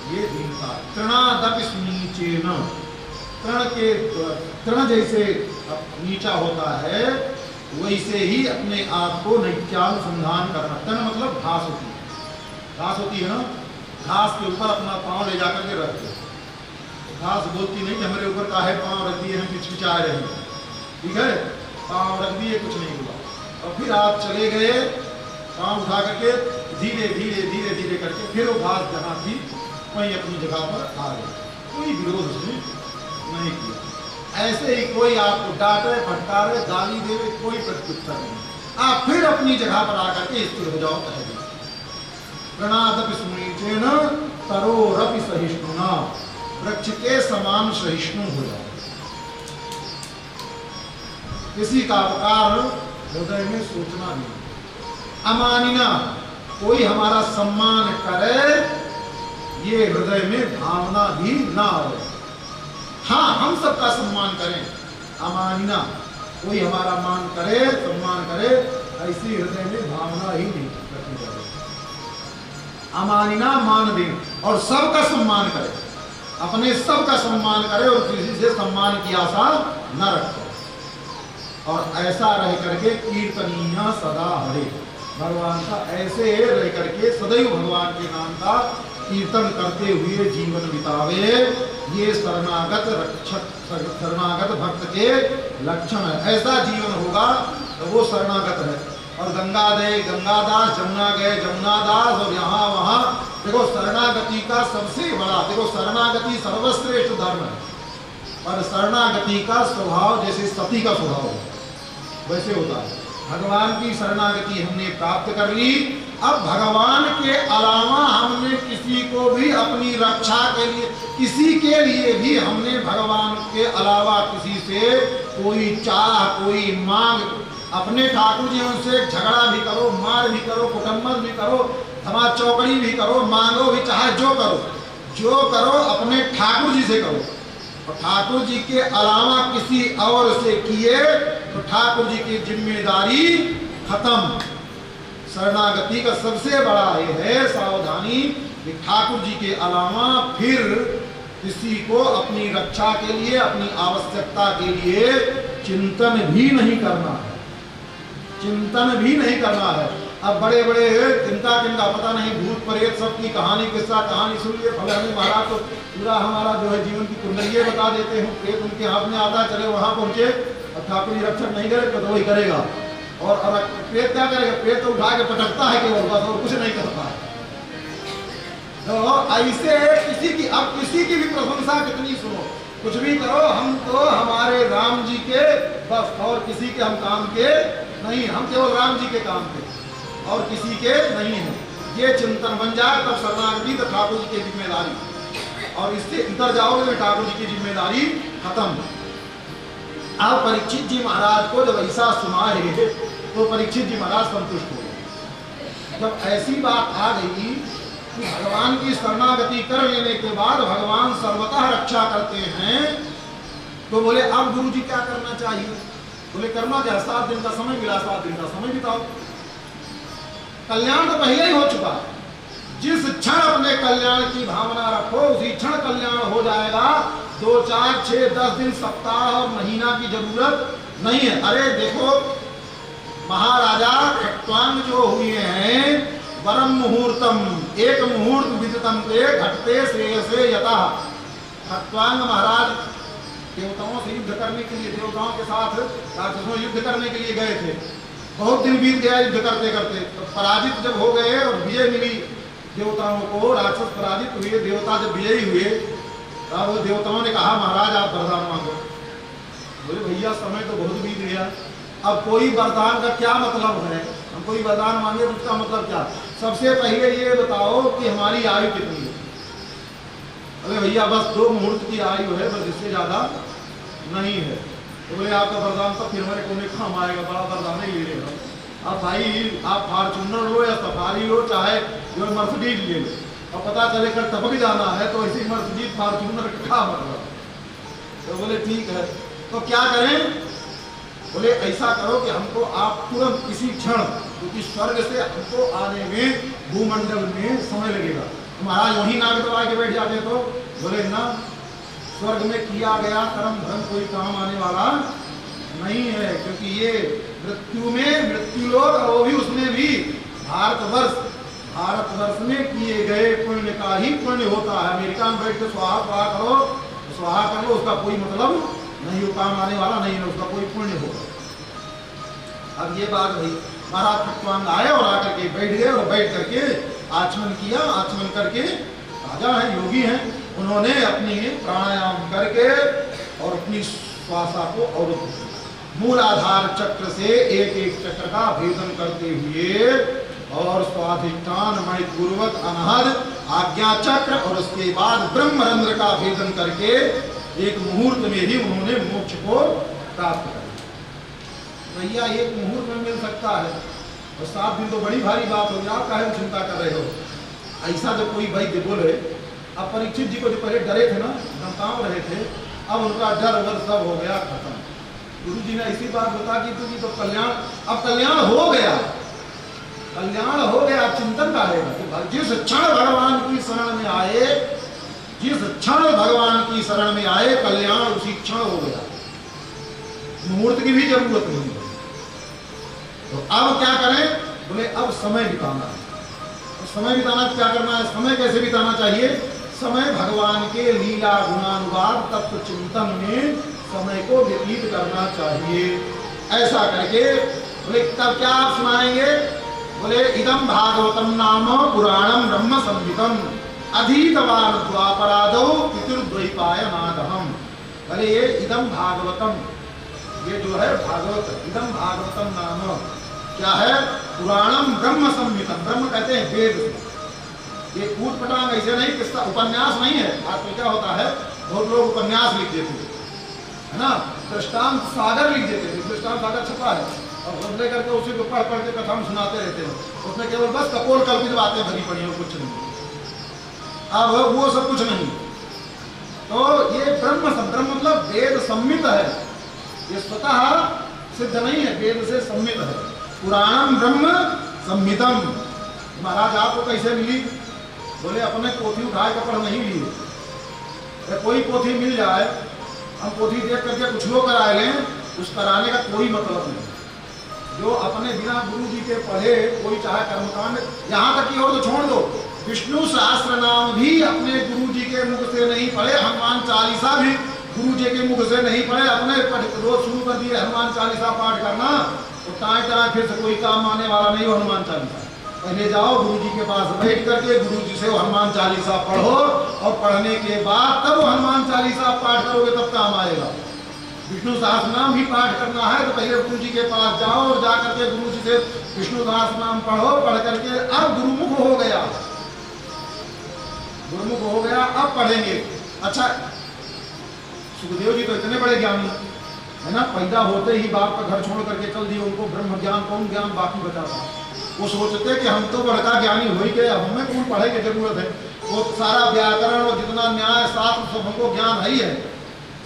ये दीनता। तृणादपि सुनीचेन, तृण जैसे नीचा होता है वैसे ही अपने आप को नित्यानुसंधान करना। तृण मतलब घास होती है, घास होती है ना, घास के ऊपर अपना पांव ले जाकर के रख दो। घास बोलती नहीं कि हमारे ऊपर काहे पांव रख दिए, हम पिचपिचाए रहे, ठीक है, पांव रख दिए, कुछ नहीं हुआ। और फिर आप चले गए, पांव उठा करके धीरे धीरे धीरे धीरे करके फिर वो घास जहाँ थी वहीं अपनी जगह पर आ गई, कोई विरोध उसने नहीं किया। ऐसे ही कोई आपको डांटे, फटकारे, गाली देवे, कोई प्रत्युत्तर नहीं, आप फिर अपनी जगह पर आकर के स्थिर हो जाओ। कह दिया प्रणादपि सुनीचेन तरोरपि सहिष्णुना, वृक्ष के समान सहिष्णु हो जाओ। किसी का अपकार हृदय में सोचना नहीं। अमानिना, कोई हमारा सम्मान करे ये हृदय में भावना भी ना हो। हाँ, हम सबका सम्मान करें, अमानिना, कोई हमारा मान करे, सम्मान करे, ऐसी हृदय में भावना ही नहीं रखनी चाहिए। अमानिना, मान दे, और सबका सम्मान करे, अपने सबका सम्मान करे और किसी से सम्मान की आशा न रखे। और ऐसा रह करके कीर्तनीय सदा हरे, भगवान का ऐसे रह करके सदैव भगवान के नाम का कीर्तन करते हुए जीवन बितावे। ये शरणागत रक्षक, शरणागत भक्त के लक्षण है। ऐसा जीवन होगा तो वो शरणागत है। और गंगा गए गंगादास, जमुना गए जमुनादास, और यहाँ वहाँ देखो शरणागति का सबसे बड़ा, देखो शरणागति सर्वश्रेष्ठ धर्म है, पर शरणागति का स्वभाव जैसे सती का स्वभाव है वैसे होता है। भगवान की शरणागति हमने प्राप्त कर ली, अब भगवान के अलावा हमने किसी को भी अपनी रक्षा के लिए, किसी के लिए भी हमने भगवान के अलावा किसी से कोई चाह, कोई मांग, अपने ठाकुर जी उनसे झगड़ा भी करो, मार भी करो, कुटम्मल भी करो, धमा चौकड़ी भी करो, मांगो भी, चाहे जो करो, जो करो अपने ठाकुर जी से करो, और ठाकुर जी के अलावा किसी और से किए तो ठाकुर जी की जिम्मेदारी खत्म। शरणागति का सबसे बड़ा ये है सावधानी कि ठाकुर जी के अलावा फिर किसी को अपनी रक्षा के लिए, अपनी आवश्यकता के लिए चिंतन भी नहीं करना है, चिंतन भी नहीं करना है। अब बड़े बड़े किनका किनका पता नहीं, भूत प्रेत सबकी कहानी किस्सा कहानी सुन लिए, फलाने महाराज तो पूरा हमारा जो है जीवन की कुंडलिये बता देते हैं। प्रेत उनके हाथ में आता, चले वहां पहुंचे और ठाकुर जी रक्षक नहीं करे तो वही करेगा। और प्रेत क्या करेगा? प्रेत तो उठा के पटकता है केवल, बस और कुछ नहीं करता है। तो ऐसे किसी की, अब किसी की भी प्रशंसा कितनी सुनो, कुछ भी करो, हम तो हमारे राम जी के बस, और किसी के हम काम के नहीं, हम केवल राम जी के काम के और किसी के नहीं है। ये चिंतन बन जाए तब शरणागति तो ठाकुर जी की जिम्मेदारी, और इससे इधर जाओगे तो ठाकुर जी की जिम्मेदारी खत्म। अब परीक्षित जी महाराज को जब ऐसा सुनाए तो परीक्षित जी महाराज संतुष्ट हो गए। जब ऐसी बात आ गई कि भगवान की शरणागति कर लेने के बाद भगवान सर्वतः रक्षा करते हैं, तो बोले अब गुरु जी क्या करना चाहिए? बोले करना क्या, 7 दिन का समय मिला, 7 दिन का समय बिताओ। कल्याण तो पहले ही हो चुका है, जिस क्षण अपने कल्याण की भावना रखो उसी क्षण कल्याण हो जाएगा। 2, 4, 6, 10 दिन, सप्ताह और महीना की जरूरत नहीं है। अरे देखो महाराजा खट्वांग जो हुए हैं, वरम मुहूर्तम एक मुहूर्त विदितम ते घटते श्रेयसे यतः। खट्वांग महाराज देवताओं से युद्ध करने के लिए, देवताओं के साथ राक्षसों युद्ध करने के लिए गए थे। बहुत दिन बीत गया युद्ध करते करते, तो पराजित जब हो गए और विजय मिली देवताओं को, राक्षस पराजित हुए, देवता जब विजयी हुए तब देवताओं ने कहा महाराज आप वरदान मांगो। बोले भैया समय तो बहुत बीत गया, अब कोई वरदान का क्या मतलब है, हम कोई वरदान मांगे तो उसका मतलब क्या? सबसे पहले ये बताओ कि हमारी आयु कितनी है। अरे भैया बस 2 मुहूर्त की आयु है, बस इससे ज्यादा नहीं है। तो बोले आपका वरदान तो फिर हमारे कोने काम आएगा, बड़ा वरदान ही ले लेगा। अब भाई आप फॉर्चूनर लो या सफारी लो, चाहे जो मर्सिडीज ले लो, और पता चले कर टपक जाना है तो ऐसी मर्सिडीज फॉर्चूनर का मतलब। तो बोले ठीक है, तो क्या करें? बोले ऐसा करो कि हमको आप तुरंत इसी क्षण, क्योंकि स्वर्ग से हमको आने में भूमंडल में समय लगेगा। महाराज वही नाग दबा के बैठ जाते तो बोले ना, स्वर्ग में किया गया कर्म धर्म कोई काम आने वाला नहीं है, क्योंकि ये मृत्यु में मृत्युलोक, और वो भी उसमें भी भारतवर्ष में किए गए पुण्य का ही पुण्य होता है। अमेरिका में बैठ के स्वाहा स्वाहा करो, स्वाहा कर लो, उसका कोई मतलब नहीं, वो काम आने वाला नहीं है, उसका कोई पुण्य होगा। अब ये बात भाई महाराज खट्वांग आए और आकर के बैठ गए, और बैठ करके आचमन किया। आचमन करके राजा है, योगी हैं, उन्होंने अपनी प्राणायाम करके और अपनी श्वासा को अवरुद्ध किया। मूलाधार चक्र से एक एक चक्र का भेदन करते हुए और स्वाधिष्ठान मणिपूर्वक अनहद आज्ञा चक्र, और उसके बाद ब्रह्मरंध्र का भेदन करके एक मुहूर्त में ही उन्होंने मोक्ष को प्राप्त कर लिया। भैया एक मुहूर्त में मिल सकता है, और 7 दिन तो बड़ी भारी बात होगी, आप काहे चिंता कर रहे हो? ऐसा जब कोई वैद्य बोले, अब परीक्षित जी को जो पहले डरे थे ना, धमकाव रहे थे, अब उनका डर वर सब हो गया खत्म। गुरु जी ने ऐसी बात बता दी थी तो कल्याण, अब कल्याण हो गया, कल्याण हो गया, चिंतन का रहेगा। जिस क्षण भगवान की शरण में आए, जिस क्षण भगवान की शरण में आए, कल्याण उसी क्षण हो गया, मुहूर्त की भी जरूरत नहीं है। तो अब क्या करें? बोले अब समय बिताना है। तो समय बिताना क्या करना है? समय कैसे बिताना चाहिए? समय भगवान के लीला गुणानुवाद तत्व चिंतन में समय को व्यतीत करना चाहिए। ऐसा करके बोले तब क्या आप सुनाएंगे? बोले इदम भागवतम नाम पुराणम ब्रह्म संहितम अधीतवान द्वापरादौ पितृद्वैपायनादहम। बोले ये इदम भागवतम, ये जो है भागवत, इदम भागवतम नाम क्या है? पुराणम ब्रह्म संहितम। ब्रह्म कहते हैं वेद से। ये कूट पटांग ऐसे नहीं, किसका उपन्यास नहीं है। आजकल क्या होता है, बहुत लोग उपन्यास लिख देते है ना, दृष्टांत सागर लिख देते थे, दृष्टांत सागर छपा है, और बदले करके उसी को पढ़ पढ़ के कथा सुनाते रहते हैं। उसमें केवल बस कपोल कल्पित बातें भरी पड़ी और कुछ नहीं। अब वो सब कुछ नहीं। तो ये ब्रह्म मतलब वेद सम्मित है, ये स्वतः सिद्ध नहीं है, वेद से सम्मित है। पुराणम ब्रह्म सम्मितम। महाराज आपको कैसे मिली? बोले अपने पोथी उठाए का पढ़ नहीं लिए। कोई पोथी मिल जाए, हम पोथी देख करके कुछ लोग कराए लें, उस कराने का कोई मतलब नहीं। जो अपने बिना गुरु जी के पढ़े, कोई चाहे कर्मकांड, यहाँ तक कि और तो छोड़ दो, विष्णु सहस्त्र नाम भी अपने गुरु जी के मुख से नहीं पढ़े, हनुमान चालीसा भी गुरु जी के मुख से नहीं पढ़े, अपने रोज शुरू कर दिए हनुमान चालीसा पाठ करना, तो टाइम टाइम फिर से कोई काम आने वाला नहीं हो हनुमान चालीसा। पहले जाओ गुरु जी के पास बैठ करके गुरु जी से हनुमान चालीसा पढ़ो, और पढ़ने के बाद तब हनुमान चालीसा पाठ करोगे तब काम आएगा। विष्णु सहस्रनाम भी पाठ करना है तो पहले गुरु जी के पास जाओ और जा करके गुरु जी से विष्णु सहस्रनाम पढ़ो, पढ़ करके अब गुरुमुख हो गया, गुरुमुख हो गया, अब पढ़ेंगे। अच्छा, सुखदेव जी तो इतने बड़े ज्ञानी है ना, पैदा होते ही बाप का घर छोड़ करके चल दिए, उनको ब्रह्म ज्ञान कौन ज्ञान बाकी बचा था। वो सोचते कि हम तो बड़का ज्ञानी हो ही गए, अब हमें कौन पढ़े की जरूरत है, वो सारा व्याकरण और जितना न्याय शास्त्र सब हमको ज्ञान है ही है,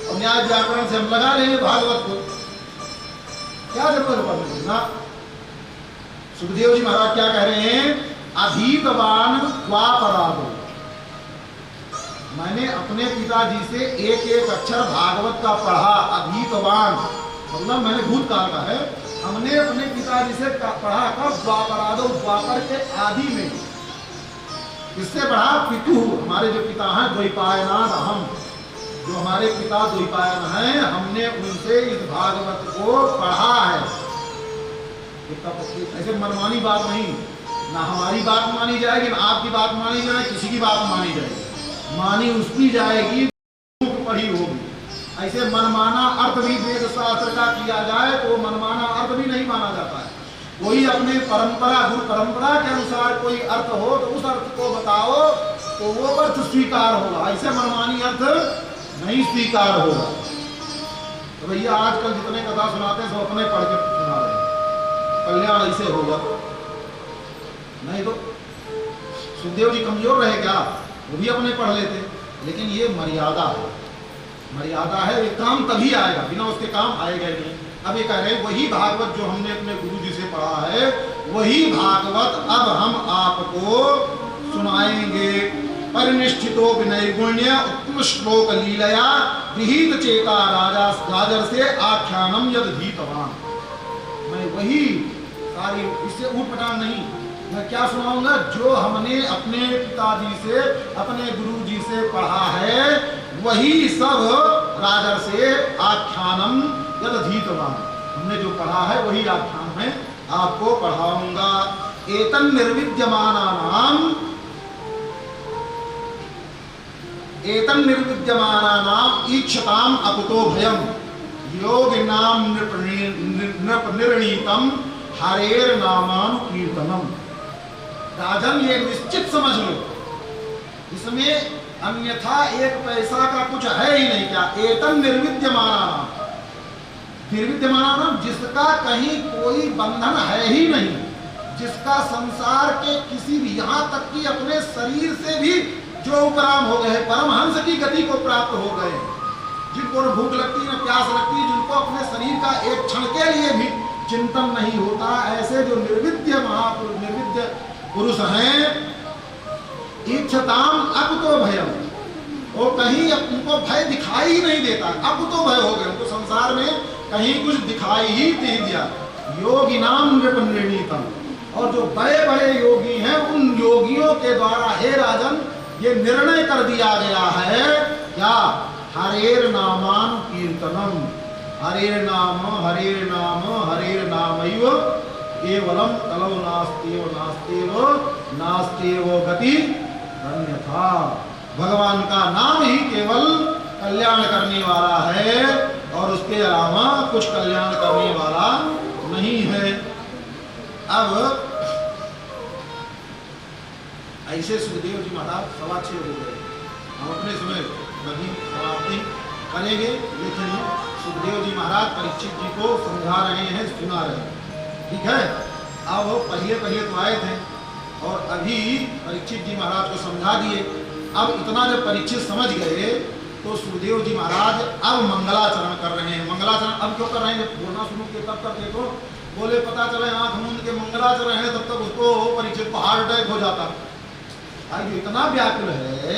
और न्याय व्याकरण से हम लगा लेंगे भागवत को, क्या जरूरत पड़ने की ना। सुखदेव जी महाराज क्या कह रहे हैं? अधीतवान क्वापराधो, मैंने अपने पिताजी से एक एक अक्षर भागवत का पढ़ा। अधीतवान मतलब मैंने भूतकाल का है, हमने अपने पिताजी से पढ़ा कब? द्वापराधो, द्वापर के आदि में। किससे पढ़ा? पितु, हमारे जो पिता हैं द्वैपायनाथ, हम जो हमारे पिता द्वैपायन हैं, हमने उनसे इस भागवत को पढ़ा है। ऐसे मनमानी बात नहीं, ना हमारी बात मानी जाएगी, ना आपकी बात मानी जाएगी, किसी की बात मानी जाएगी, मानी उसकी जाएगी पढ़ी होगी। ऐसे मनमाना अर्थ भी वेद शास्त्र का किया जाए तो मनमाना अर्थ भी नहीं माना जाता है। कोई अपने परंपरा, गुरु परंपरा के अनुसार कोई अर्थ हो तो उस अर्थ को बताओ तो वो अर्थ स्वीकार होगा, ऐसे मनमानी अर्थ नहीं स्वीकार होगा। तो भैया आजकल जितने कथा सुनाते हैं सब अपने पढ़ के सुना रहे हैं, कल्याण ऐसे होगा। नहीं तो सुखदेव जी कमजोर रहे क्या? वो भी अपने पढ़ लेते, लेकिन ये मर्यादा है, मर्यादा है, ये काम तभी आएगा, बिना उसके काम आएगा नहीं। अब ये कह रहे हैं वही भागवत जो हमने अपने गुरु जी से पढ़ा है, वही भागवत अब हम आपको सुनाएंगे। परिनिष्ठितो विनैगुण्य उत्तम श्लोक लीलया विहित चेता राजर से आख्यानम यद धीतवान। मैं वही सारी, इससे ऊट पटांग नहीं, मैं क्या सुनाऊंगा? जो हमने अपने पिताजी से, अपने गुरु जी से पढ़ा है, वही सब राजर से आख्यानम यदधीतवान, हमने जो पढ़ा है वही आख्यान में आपको पढ़ाऊंगा। एतन निर्विद्यमानानाम ईक्षताम अकुतो भयम योगिनाम निर्णीतम हरेर नामानुकीर्तनम। राजन ये निश्चित समझ लो, इसमें अन्यथा एक पैसा का कुछ है ही नहीं। क्या? एतन निर्विद्यमानानाम, निर्विद्यमानानाम जिसका कहीं कोई बंधन है ही नहीं, जिसका संसार के किसी भी, यहाँ तक कि अपने शरीर से भी जो उपराम हो गए, परमहंस की गति को प्राप्त हो गए, जिनको न भूख लगती न प्यास लगती, जिनको अपने शरीर का एक क्षण के लिए भी चिंतन नहीं होता, ऐसे जो निर्विद्य महापुरुष, निर्विद्य पुरुष हैं, इच्छताम अकुतो भयम, वो कहीं उनको भय दिखाई ही नहीं देता, अकुतो भय हो गए, उनको संसार में कहीं कुछ दिखाई ही नहीं दिया। योगी नाम नृपनिर्णीतम, और जो बड़े बड़े योगी हैं उन योगियों के द्वारा हे राजन ये निर्णय कर दिया गया है क्या? हरेर नामान कीर्तनम, हरेर नाम हरेर नामैव केवलम कलौ नास्तेव नास्तेव नास्तेव गति अन्यथा। भगवान का नाम ही केवल कल्याण करने वाला है और उसके अलावा कुछ कल्याण करने वाला नहीं है। अब ऐसे सुखदेव जी महाराज 6:15 हो गए, हम अपने समय नहीं समाप्ति करेंगे, लेकिन सुखदेव जी महाराज परीक्षित जी को समझा रहे हैं, सुना रहे हैं, ठीक है। अब वो पहले तो आए थे और अभी परीक्षित जी महाराज को समझा दिए अब इतना जब परीक्षित समझ गए तो सुखदेव जी महाराज अब मंगलाचरण कर रहे हैं। मंगलाचरण अब क्यों कर रहे हैं? जब बोलना शुरू किया तब तक देखो बोले पता चले आंख मूंद के मंगलाचरण है, तब तक उसको परीक्षित को हार्ट अटैक हो जाता। आज इतना व्याकुल है,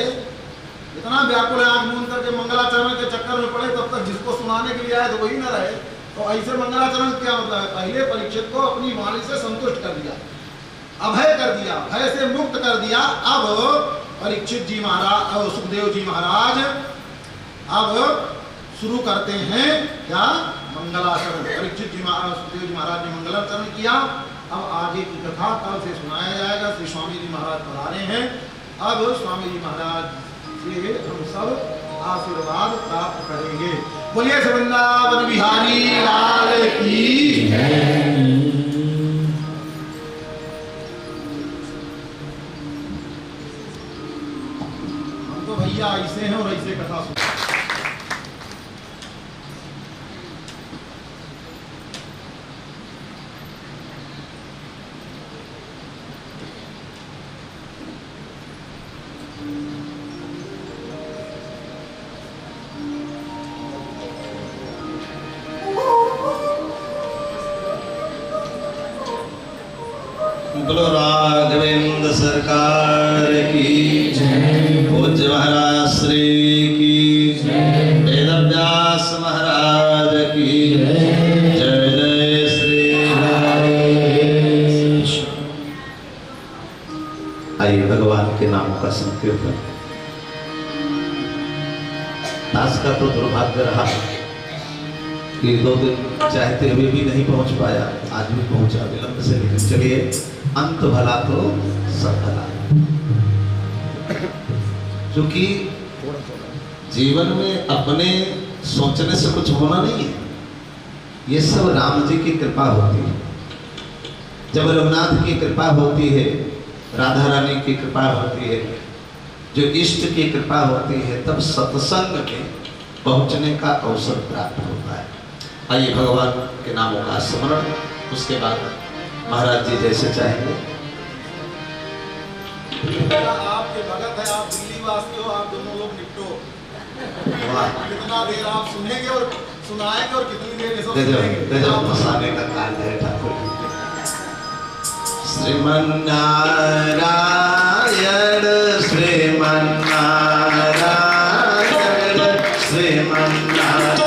इतना व्याकुल है, आंख मूंद करके मंगलाचरण के चक्कर में पड़े, तब तक जिसको सुनाने के लिए आए तो वही न रहे। तो ऐसे मंगलाचरण क्या मतलब है? पहले परीक्षित को अपनी वाणी से संतुष्ट कर दिया, अभय कर दिया, भय से मुक्त कर दिया। अब परीक्षित जी महाराज और सुखदेव जी महाराज अब शुरू करते हैं क्या? मंगलाचरण। परीक्षित जी महाराज, सुखदेव जी महाराज ने मंगलाचरण किया। अब आगे की कथा कल से सुनाया जाएगा। श्री स्वामी जी महाराज पधारे हैं। अब स्वामी जी महाराज से हम सब आशीर्वाद प्राप्त करेंगे। बोलिए वृंदावन बिहारी लाल की। हम तो भैया ऐसे हैं और ऐसे कथा सुन। बोलो राघवेंद्र सरकार की जय, पूज्य महाराज श्री की जय, वेदव्यास महाराज की जय, जय जय श्री राधेश। आइए भगवान के नाम का संकीर्तन। दास का तो दुर्भाग्य रहा कि 2 दिन चाहते हुए भी नहीं पहुंच पाया, आज भी पहुंचा विलंब से, लेकिन चलिए अंत भला तो सब भला। क्योंकि जीवन में अपने सोचने से कुछ होना नहीं है, ये सब राम जी की कृपा होती है। जब रघुनाथ की कृपा होती है, राधा रानी की कृपा होती है, जो इष्ट की कृपा होती है, तब सत्संग में पहुंचने का अवसर प्राप्त होता है। आइए भगवान के नामों का स्मरण, उसके बाद महाराज जी जैसे चाहेंगे। आपके भगत है, आप दिल्ली वासी हो, आप दोनों लोग निपटो। कितना देर आप सुनेंगे और सुनाएंगे और कितनी देर सुनेंगे? मसाले का कार्य है ठाकुर। श्रीमन्नारायण श्रीमन्नारायण श्रीमन्नारायण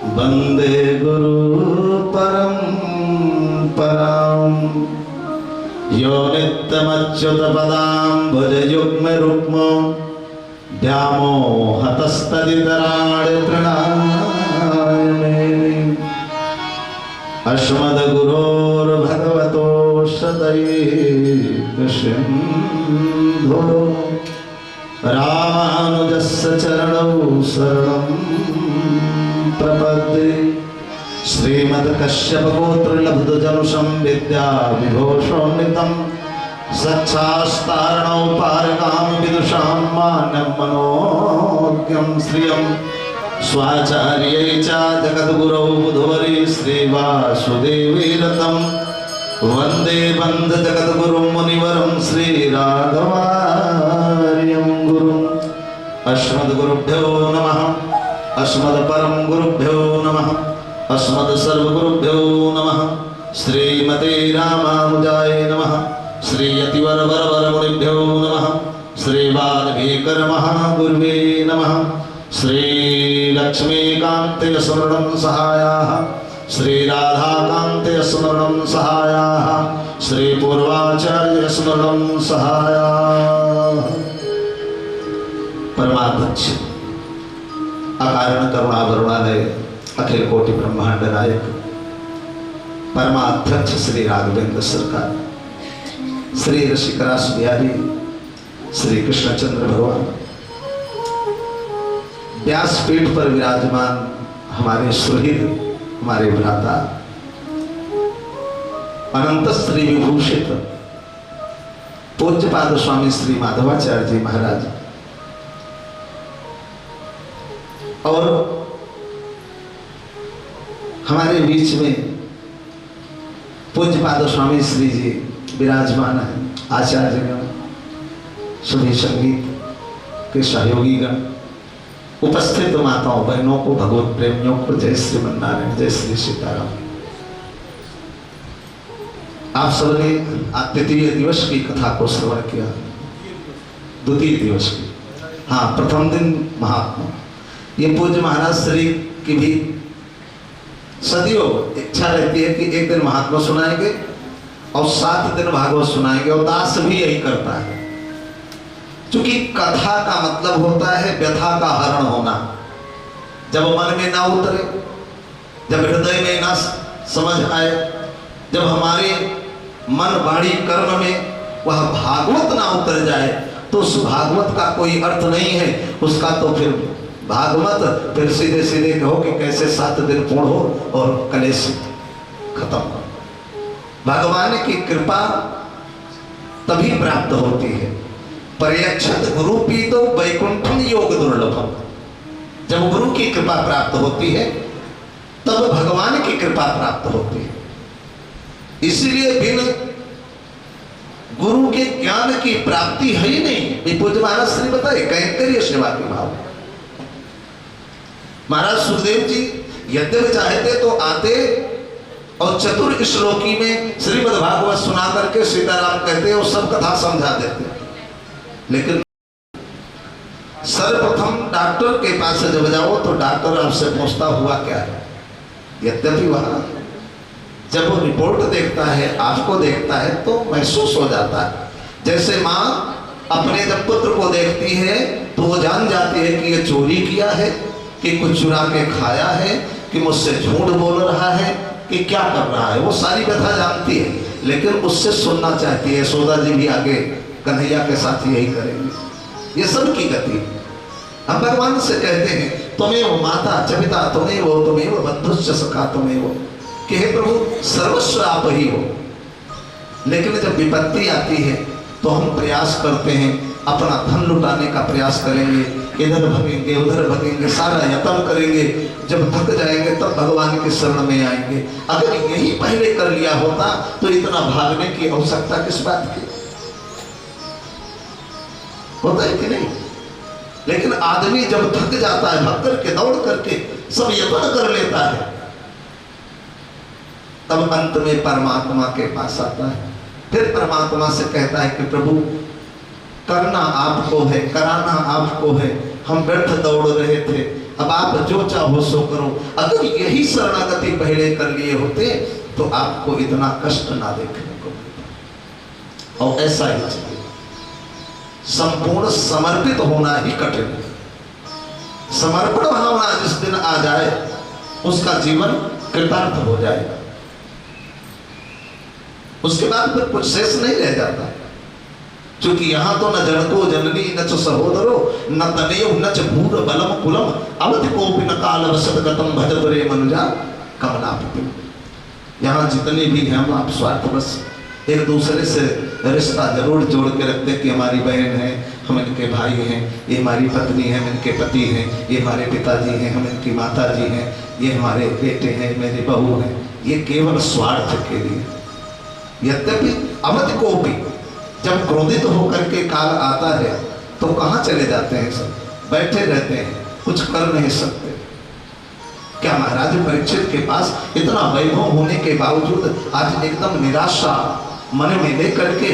वंदे गुरु परंपरां यो नित्यमच्युत पदाम्बुजयुग्मरुक्म व्यामोहतस्तदितराणि तृणाय अस्मद्गुरोर्भगवतोऽस्य सिन्धो रामानुजस्य चरणौ शरणं प्रपद्ये श्रीमद्कश्यपगोत्रलब्धजनुषं विद्याविभूषोन्नितं सच्छास्तारणौ पारकां विदुषां मान्यं मनोज्ञं श्रियं स्वाचार्यै च जगद्गुरौ बुधवरे श्रीवासुदेवैरतं वन्दे वन्दजगद्गुरुं मुनिवरं श्रीराघवार्यं गुरुम् अस्मद्गुरुभ्यो नमः अस्मद्परं गुरुभ्यो नमः अस्मद्सर्वगुरुभ्यो नमः श्रीमते रामानुजाय नमः श्रीयतिवरवरवरमुनिभ्यो नमः श्रीवाल्मीकरमहागुरुवे नमः श्रीलक्ष्मीकान्ते स्मरणं सहायाः श्रीराधाकान्ते स्मरणं सहायाः श्रीपूर्वाचार्य स्मरणं सहायाः। परमाध्यक्ष अकारण करुणावरुणालय अखिल कोटि ब्रह्मांड नायक परमाध्यक्ष श्री राघवेंद्र सरकार श्री ऋषिकरास बिहारी श्री कृष्णचंद्र भगवान व्यासपीठ पर विराजमान हमारे सुहृद हमारे भ्राता अनंत श्री विभूषित पूज्यपाद स्वामी श्री माधवाचार्य जी महाराज और हमारे बीच में पूज्यपाद स्वामी श्री जी विराजमान है, आचार्यगण सभी संगीत के सहयोगीगण उपस्थित माताओं बहनों को भगवत प्रेमियों को जय श्रीमन्नारायण जय श्री सीताराम। आप सबने तृतीय दिवस की कथा को श्रवण किया, द्वितीय दिवस की। हाँ, प्रथम दिन महात्मा ये पूज्य महाराज श्री की भी सदियों इच्छा रहती है कि एक दिन महात्मा सुनाएंगे और 7 दिन भागवत सुनाएंगे, और दास भी यही करता है। क्योंकि कथा का मतलब होता है व्यथा का हरण होना। जब मन में ना उतरे, जब हृदय में ना समझ आए, जब हमारे मन वाणी कर्म में वह भागवत ना उतर जाए, तो उस भागवत का कोई अर्थ नहीं है। उसका तो फिर भागवत फिर सीधे सीधे कहो कि कैसे 7 दिन पूर्ण हो और कलेश खत्म हो। भगवान की कृपा तभी प्राप्त होती है। पर्यक्षत गुरु पीतो वैकुंठम योग दुर्लभम। जब गुरु की कृपा प्राप्त होती है तब भगवान की कृपा प्राप्त होती है। इसीलिए बिन गुरु के ज्ञान की प्राप्ति है ही नहीं। पूज्य महाराज श्री बताए कैंकर्य सेवा के भाव। महाराज सुखदेव जी यद्यपि चाहते तो आते और चतुर श्लोकी में श्रीमद् भागवत सुना करके सीताराम कहते और सब कथा समझा देते, लेकिन सर्वप्रथम डॉक्टर के पास जब जाओ तो डॉक्टर आपसे पूछता हुआ क्या है। यद्यपि वहां जब वो रिपोर्ट देखता है, आपको देखता है, तो महसूस हो जाता है। जैसे माँ अपने जब पुत्र को देखती है तो वो जान जाती है कि ये चोरी किया है, कि कुछ चुरा के खाया है, कि मुझसे झूठ बोल रहा है, कि क्या कर रहा है। वो सारी कथा जानती है, लेकिन उससे सुनना चाहती है। यशोदा जी भी आगे कन्हैया के साथ यही करेंगे। ये सब की गति। हम भगवान से कहते हैं तुम्हें वो माता चपिता तुम्हें वो बंधुश्च सखा तुम्हें वो, कि हे प्रभु सर्वस्व आप ही हो। लेकिन जब विपत्ति आती है तो हम प्रयास करते हैं, अपना धन लुटाने का प्रयास करेंगे, इधर भगेंगे उधर भगेंगे, सारा यत्न करेंगे। जब थक जाएंगे तब भगवान के शरण में आएंगे। अगर यही पहले कर लिया होता तो इतना भागने की आवश्यकता किस बात की होता है कि नहीं। लेकिन आदमी जब थक जाता है, भाग करके दौड़ करके सब यत्न कर लेता है, तब अंत में परमात्मा के पास आता है। फिर परमात्मा से कहता है कि प्रभु करना आपको है, कराना आपको है, हम व्यर्थ दौड़ रहे थे, अब आप जो चाहो सो करो। अगर यही शरणागति पहले कर लिए होते तो आपको इतना कष्ट ना देखने को मिलता। और ऐसा ही चाहिए, संपूर्ण समर्पित होना ही कठिन है। समर्पण भावना जिस दिन आ जाए उसका जीवन कृतार्थ हो जाएगा। उसके बाद फिर कुछ शेष नहीं रह जाता, क्योंकि यहाँ तो न जनको जननी न च सहोदरो न तनयो न च भूर बलम कुलम अवधि कोपि न काल वसत गतम भजत रे मनुजा कमलापति। यहाँ जितने भी हैं हम आप स्वार्थवश एक दूसरे से रिश्ता जरूर जोड़ के रखते कि हमारी बहन है, हम इनके भाई हैं, ये हमारी पत्नी है, हम इनके पति हैं, ये हमारे पिताजी हैं, हम इनकी माता जी हैं, ये हमारे बेटे हैं, मेरी बहू हैं। ये केवल स्वार्थ के लिए। यद्यपि अवधि को भी जब क्रोधित होकर के काल आता है तो कहाँ चले जाते हैं, सब बैठे रहते हैं, कुछ कर नहीं सकते। क्या महाराज परीक्षित के पास इतना वैभव होने के बावजूद आज एकदम निराशा मन में लेकर के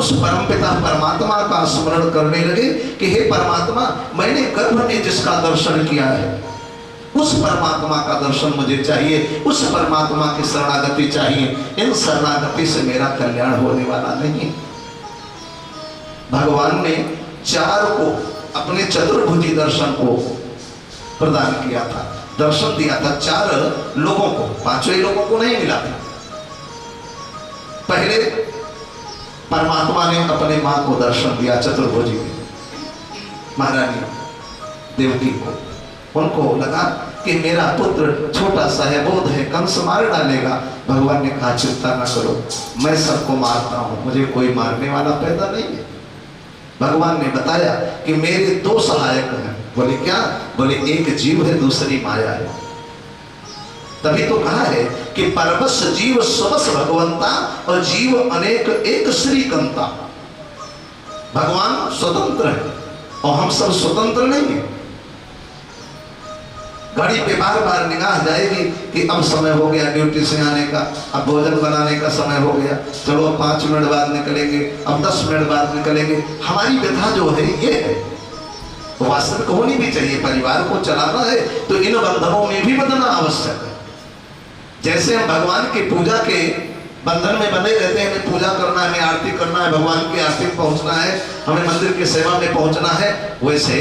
उस परमपिता परमात्मा का स्मरण करने लगे कि हे परमात्मा, मैंने गर्भ में जिसका दर्शन किया है उस परमात्मा का दर्शन मुझे चाहिए, उस परमात्मा की शरणागति चाहिए। इन शरणागति से मेरा कल्याण होने वाला नहीं। भगवान ने 4 को अपने चतुर्भुजी दर्शन को प्रदान किया था, दर्शन दिया था 4 लोगों को, 5वें लोगों को नहीं मिला था। पहले परमात्मा ने अपने मां को दर्शन दिया चतुर्भुजी में, महारानी देवकी को। उनको लगा कि मेरा पुत्र छोटा सा है, बोध है कंस मार डालेगा। भगवान ने कहा चिंता ना करो, मैं सबको मारता हूं, मुझे कोई मारने वाला पैदा नहीं है। भगवान ने बताया कि मेरे 2 सहायक हैं। बोले क्या? बोले एक जीव है, दूसरी माया है। तभी तो कहा है कि परमस जीव स्वस भगवंता और जीव अनेक एक श्री कंता। भगवान स्वतंत्र है और हम सब स्वतंत्र नहीं है। घड़ी पे बार बार निगाह जाएगी कि अब समय हो गया ड्यूटी से आने का, अब भोजन बनाने का समय हो गया, चलो अब 5 मिनट बाद निकलेंगे, अब 10 मिनट बाद निकलेंगे। हमारी व्यथा जो है ये है, वास्तविक होनी भी चाहिए। परिवार को चलाना है तो इन बंधनों में भी बंधना आवश्यक है। जैसे हम भगवान की पूजा के बंधन में बंधे रहते हैं, हमें पूजा करना है, हमें आरती करना है, भगवान की आरती में पहुंचना है, हमें मंदिर की सेवा में पहुंचना है, वैसे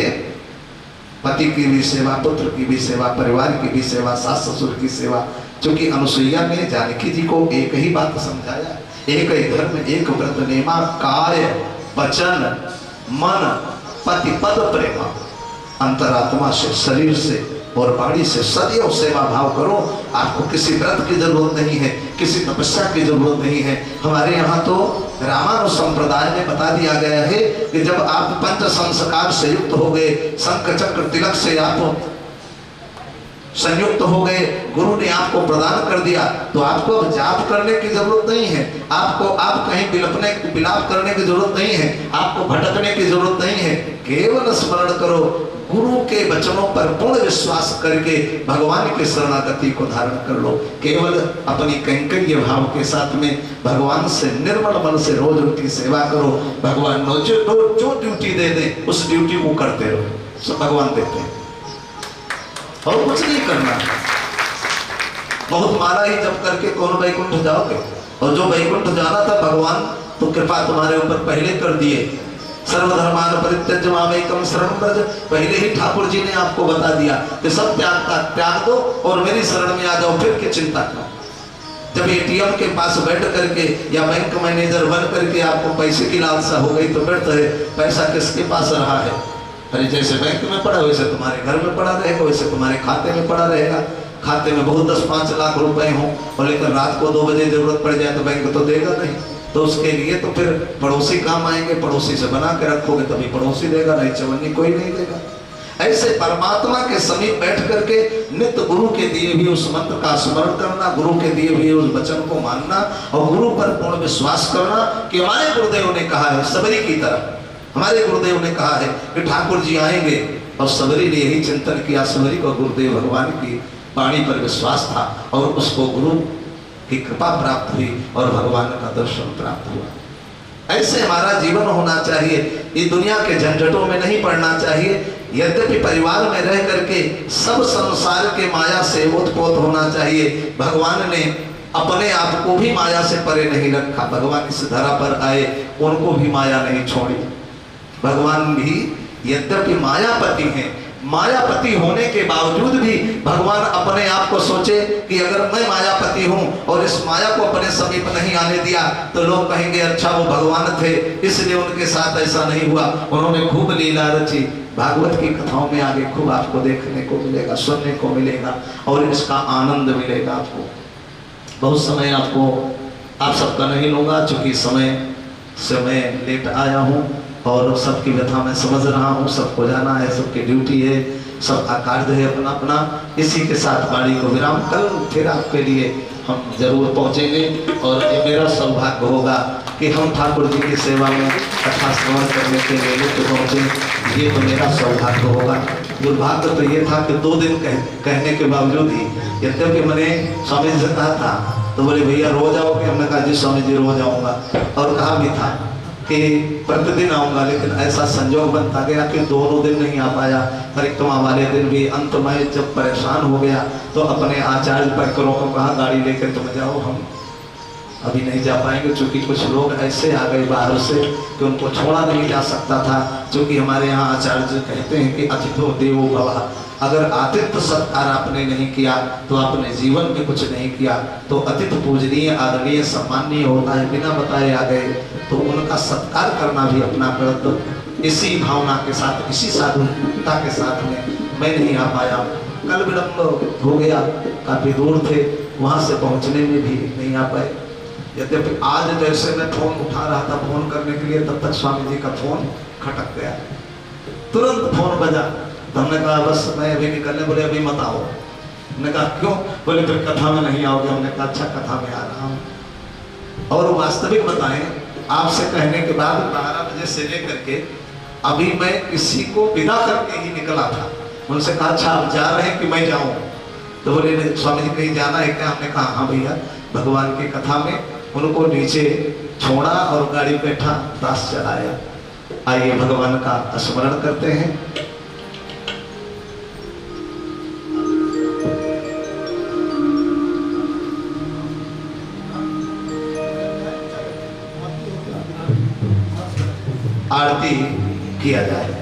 पति की भी सेवा, पुत्र की भी सेवा, परिवार की भी सेवा, सास ससुर की सेवा। क्योंकि अनुसुईया ने जानकी जी को एक ही बात समझाया, एक ही धर्म एक व्रत नेमा, काय वचन मन पति पद प्रेमा। अंतरात्मा से, शरीर से और वाणी से सदैव सेवा भाव करो। आपको किसी व्रत की जरूरत नहीं है, किसी तपस्या की जरूरत नहीं है। हमारे यहाँ तो रामानु संप्रदाय में बता दिया गया है कि जब आप 5 संस्कार से युक्त हो गए, शंख चक्र तिलक से आप संयुक्त हो गए, गुरु ने आपको प्रदान कर दिया, तो आपको अब जाप करने की जरूरत नहीं है, आपको आप कहीं विलाप करने की जरूरत नहीं है, आपको भटकने की जरूरत नहीं है। केवल स्मरण करो, गुरु के वचनों पर पूर्ण विश्वास करके भगवान की शरणागति को धारण कर लो। केवल अपनी कैंकर्य भाव के साथ में भगवान से निर्मल मन से रोज उनकी सेवा करो। भगवान जो ड्यूटी दे दे उस ड्यूटी को करते रहो, सब भगवान देते हैं और कुछ नहीं करना। बहुत माला ही जप करके कौन वैकुंठ जाओगे? और जो वैकुंठ जाना था भगवान तो कृपा तुम्हारे ऊपर पहले कर दिए। सर्वधर्मान परित्यज्य मामेकं शरणं व्रज, पहले ही ठाकुर जी ने आपको बता दिया कि सब त्याग दो और मेरी शरण में आ जाओ, फिर की चिंता करो। जब एटीएम के पास बैठ करके या बैंक मैनेजर बन करके आपको पैसे की लालसा हो गई तो व्यर्थ है। पैसा किसके पास रहा है? अरे जैसे बैंक में पड़ा वैसे तुम्हारे घर में पड़ा रहेगा, वैसे तुम्हारे खाते में पड़ा रहेगा। खाते में बहुत 10-5 लाख रुपए हो और लेकर रात को 2 बजे जरूरत पड़ जाए तो बैंक तो देगा नहीं। तो उसके लिए तो फिर पड़ोसी काम आएंगे, पड़ोसी से बना के रखोगे तभी पड़ोसी देगा, नहीं चवन्नी कोई नहीं देगा। ऐसे परमात्मा के समीप बैठ करके नित्य गुरु के दिए भी उस मंत्र का स्मरण करना, गुरु के दिए भी उस वचन को मानना और गुरु पर पूर्ण विश्वास करना कि हमारे गुरुदेव ने कहा है सबरी की तरह। हमारे गुरुदेव ने कहा है कि ठाकुर जी आएंगे और सबरी ने यही चिंतन किया। सबरी को गुरुदेव भगवान की वाणी पर विश्वास था और उसको गुरु की कृपा प्राप्त हुई और भगवान का दर्शन प्राप्त हुआ। ऐसे हमारा जीवन होना चाहिए। ये दुनिया के झंझटों में नहीं पड़ना चाहिए। यद्यपि परिवार में रह करके सब संसार के माया से ओतप्रोत होना चाहिए, भगवान ने अपने आप को भी माया से परे नहीं रखा। भगवान इस धरा पर आए, उनको भी माया नहीं छोड़ी। भगवान भी यद्यपि मायापति हैं, मायापति होने के बावजूद भी भगवान अपने आप को सोचे कि अगर मैं मायापति हूं और इस माया को अपने समीप नहीं आने दिया तो लोग कहेंगे अच्छा वो भगवान थे, इसलिए उनके साथ ऐसा नहीं हुआ। उन्होंने खूब लीला रची। भागवत की कथाओं में आगे खूब आपको देखने को मिलेगा, सुनने को मिलेगा और इसका आनंद मिलेगा आपको। बहुत समय आपको आप सबका नहीं लूँगा, चूँकि समय से मैं लेट आया हूँ और सबकी व्यथा मैं समझ रहा हूँ। सबको जाना है, सबकी ड्यूटी है, सबका कार्य है अपना अपना। इसी के साथ वाणी को विराम, कल फिर आपके लिए हम जरूर पहुँचेंगे और ये मेरा सौभाग्य होगा कि हम ठाकुर जी की सेवा में कथा श्रवण करने के लिए तो पहुँचे। ये तो मेरा सौभाग्य होगा। दुर्भाग्य तो ये था कि 2 दिन कहने के बावजूद ही, यद्यपि मैंने स्वामी जी से कहा था तो बोले भैया रोज आओगे? हमने कहा जी स्वामी जी रोज आऊँगा, और कहा भी था कि प्रतिदिन आऊँगा, लेकिन ऐसा संजोग बनता गया कि 2 दिन नहीं आ पाया। परिक्रमा वाले दिन भी अंत में जब परेशान हो गया तो अपने आचार्य परिकरों को कहा गाड़ी लेकर तुम जाओ, हम अभी नहीं जा पाएंगे, क्योंकि कुछ लोग ऐसे आ गए बाहर से कि उनको छोड़ा नहीं जा सकता था। क्योंकि हमारे यहाँ आचार्य कहते हैं कि अतिथो देवो भव, अगर आतिथ्य सत्कार आपने नहीं किया तो आपने जीवन में कुछ नहीं किया। तो अतिथि पूजनीय, आदरणीय, सम्माननीय होता है। बिना बताए आ गए तो उनका सत्कार करना भी अपना कर्तव्य। इसी भावना के साथ, इसी साधुता के साथ में मैं नहीं आ पाया। कल विलम्ब हो गया, काफ़ी दूर थे, वहाँ से पहुँचने में भी नहीं आ पाए। यद्यपि आज जैसे मैं फोन उठा रहा था फोन करने के लिए, तब तक स्वामी जी का फोन खटक गया। तुरंत फोन बजा तो हमने कहा बस मैं अभी निकलने, बोले अभी मत आओ। हमने कहा क्यों? बोले फिर कथा में नहीं आओगे। हमने कहा अच्छा कथा में आ रहा हूँ। और वास्तविक बताएं, आपसे कहने के बाद 12 बजे से लेकर के अभी मैं किसी को विदा करके ही निकला था। उनसे कहा अच्छा आप जा रहे हैं कि मैं जाऊँ? तो बोले स्वामी जी कहीं जाना है क्या? हमने कहा हाँ भैया, भगवान की कथा में। उनको नीचे छोड़ा और गाड़ी बैठा, दास चलाया। आइए भगवान का स्मरण करते हैं। आरती किया जाए।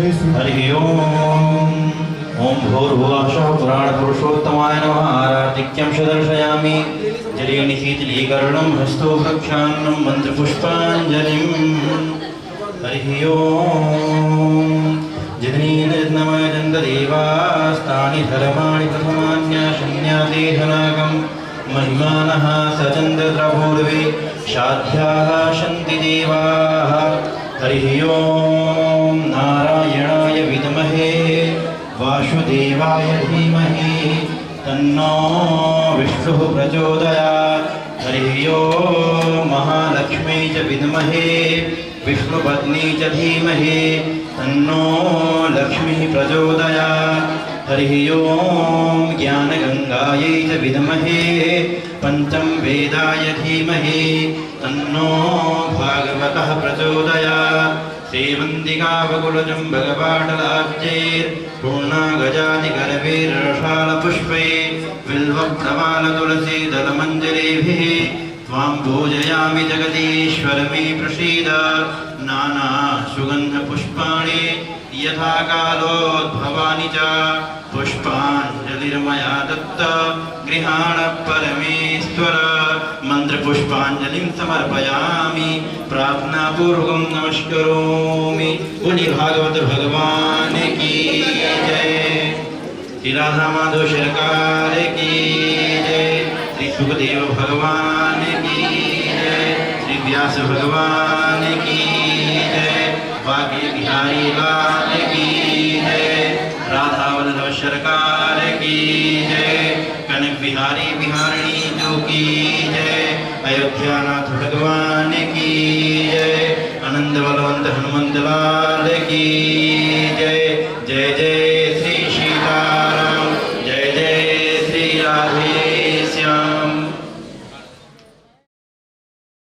हरि ओम ओम भूर्भुवः पुराणपुरुषोत्तमाय नमः आराधिक्यं दर्शयामि जलेन शीतलीकरणं हस्तो प्रक्षालनं मन्त्रपुष्पाञ्जलिं हरि ओम जगनीनमयजन्ददेवास्तानि धर्माणि प्रथमान्याशन्यादेशनागं महिमानः सचन्द्रपूर्वे शाध्याः सन्ति देवाः हरि ओम नारायणाय विद्महे वासुदेवाय धीमहि तन्नो विष्णुः प्रचोदयात् हरि ओम महालक्ष्मी च विद्महे विष्णुपत्नी च धीमहि तन्नो लक्ष्मीः प्रचोदयात् हरि ओम ज्ञानगंगायै च विद्महे पंचम वेदाय धीमहि तन्नो भागवतः प्रचोदयात् श्रीवन्दिकावकुलजं भगवाटलाब्जैर्पूर्णागजादिगर्भैर्रसालपुष्पै बिल्वप्रमालतुलसीदलमञ्जरीभिः त्वां पूजयामि जगदीश्वर मे प्रसीद नाना सुगन्धपुष्पाणि यथा कालोद्भवानि च पुष्पाञ्जलिर्मया दत्त गृहाण परमेश्वर मंत्रपुष्पाञ्जलिं समर्पयामि प्रार्थनापूर्वकं नमस्करोमि। बोलिए भागवत भगवान की जय, श्री राधा माधव सरकार की जय, श्री सुखदेव भगवान की जय, श्री व्यास भगवान की जय, बाकी बिहारी लाल की जय, राधा वल्लभ सरकार की जय, कनक बिहारी बिहारिणी जो की जय, अयोध्यानाथ भगवान की जय, आनंद बलवंत हनुमंत लाल की जय। जय जय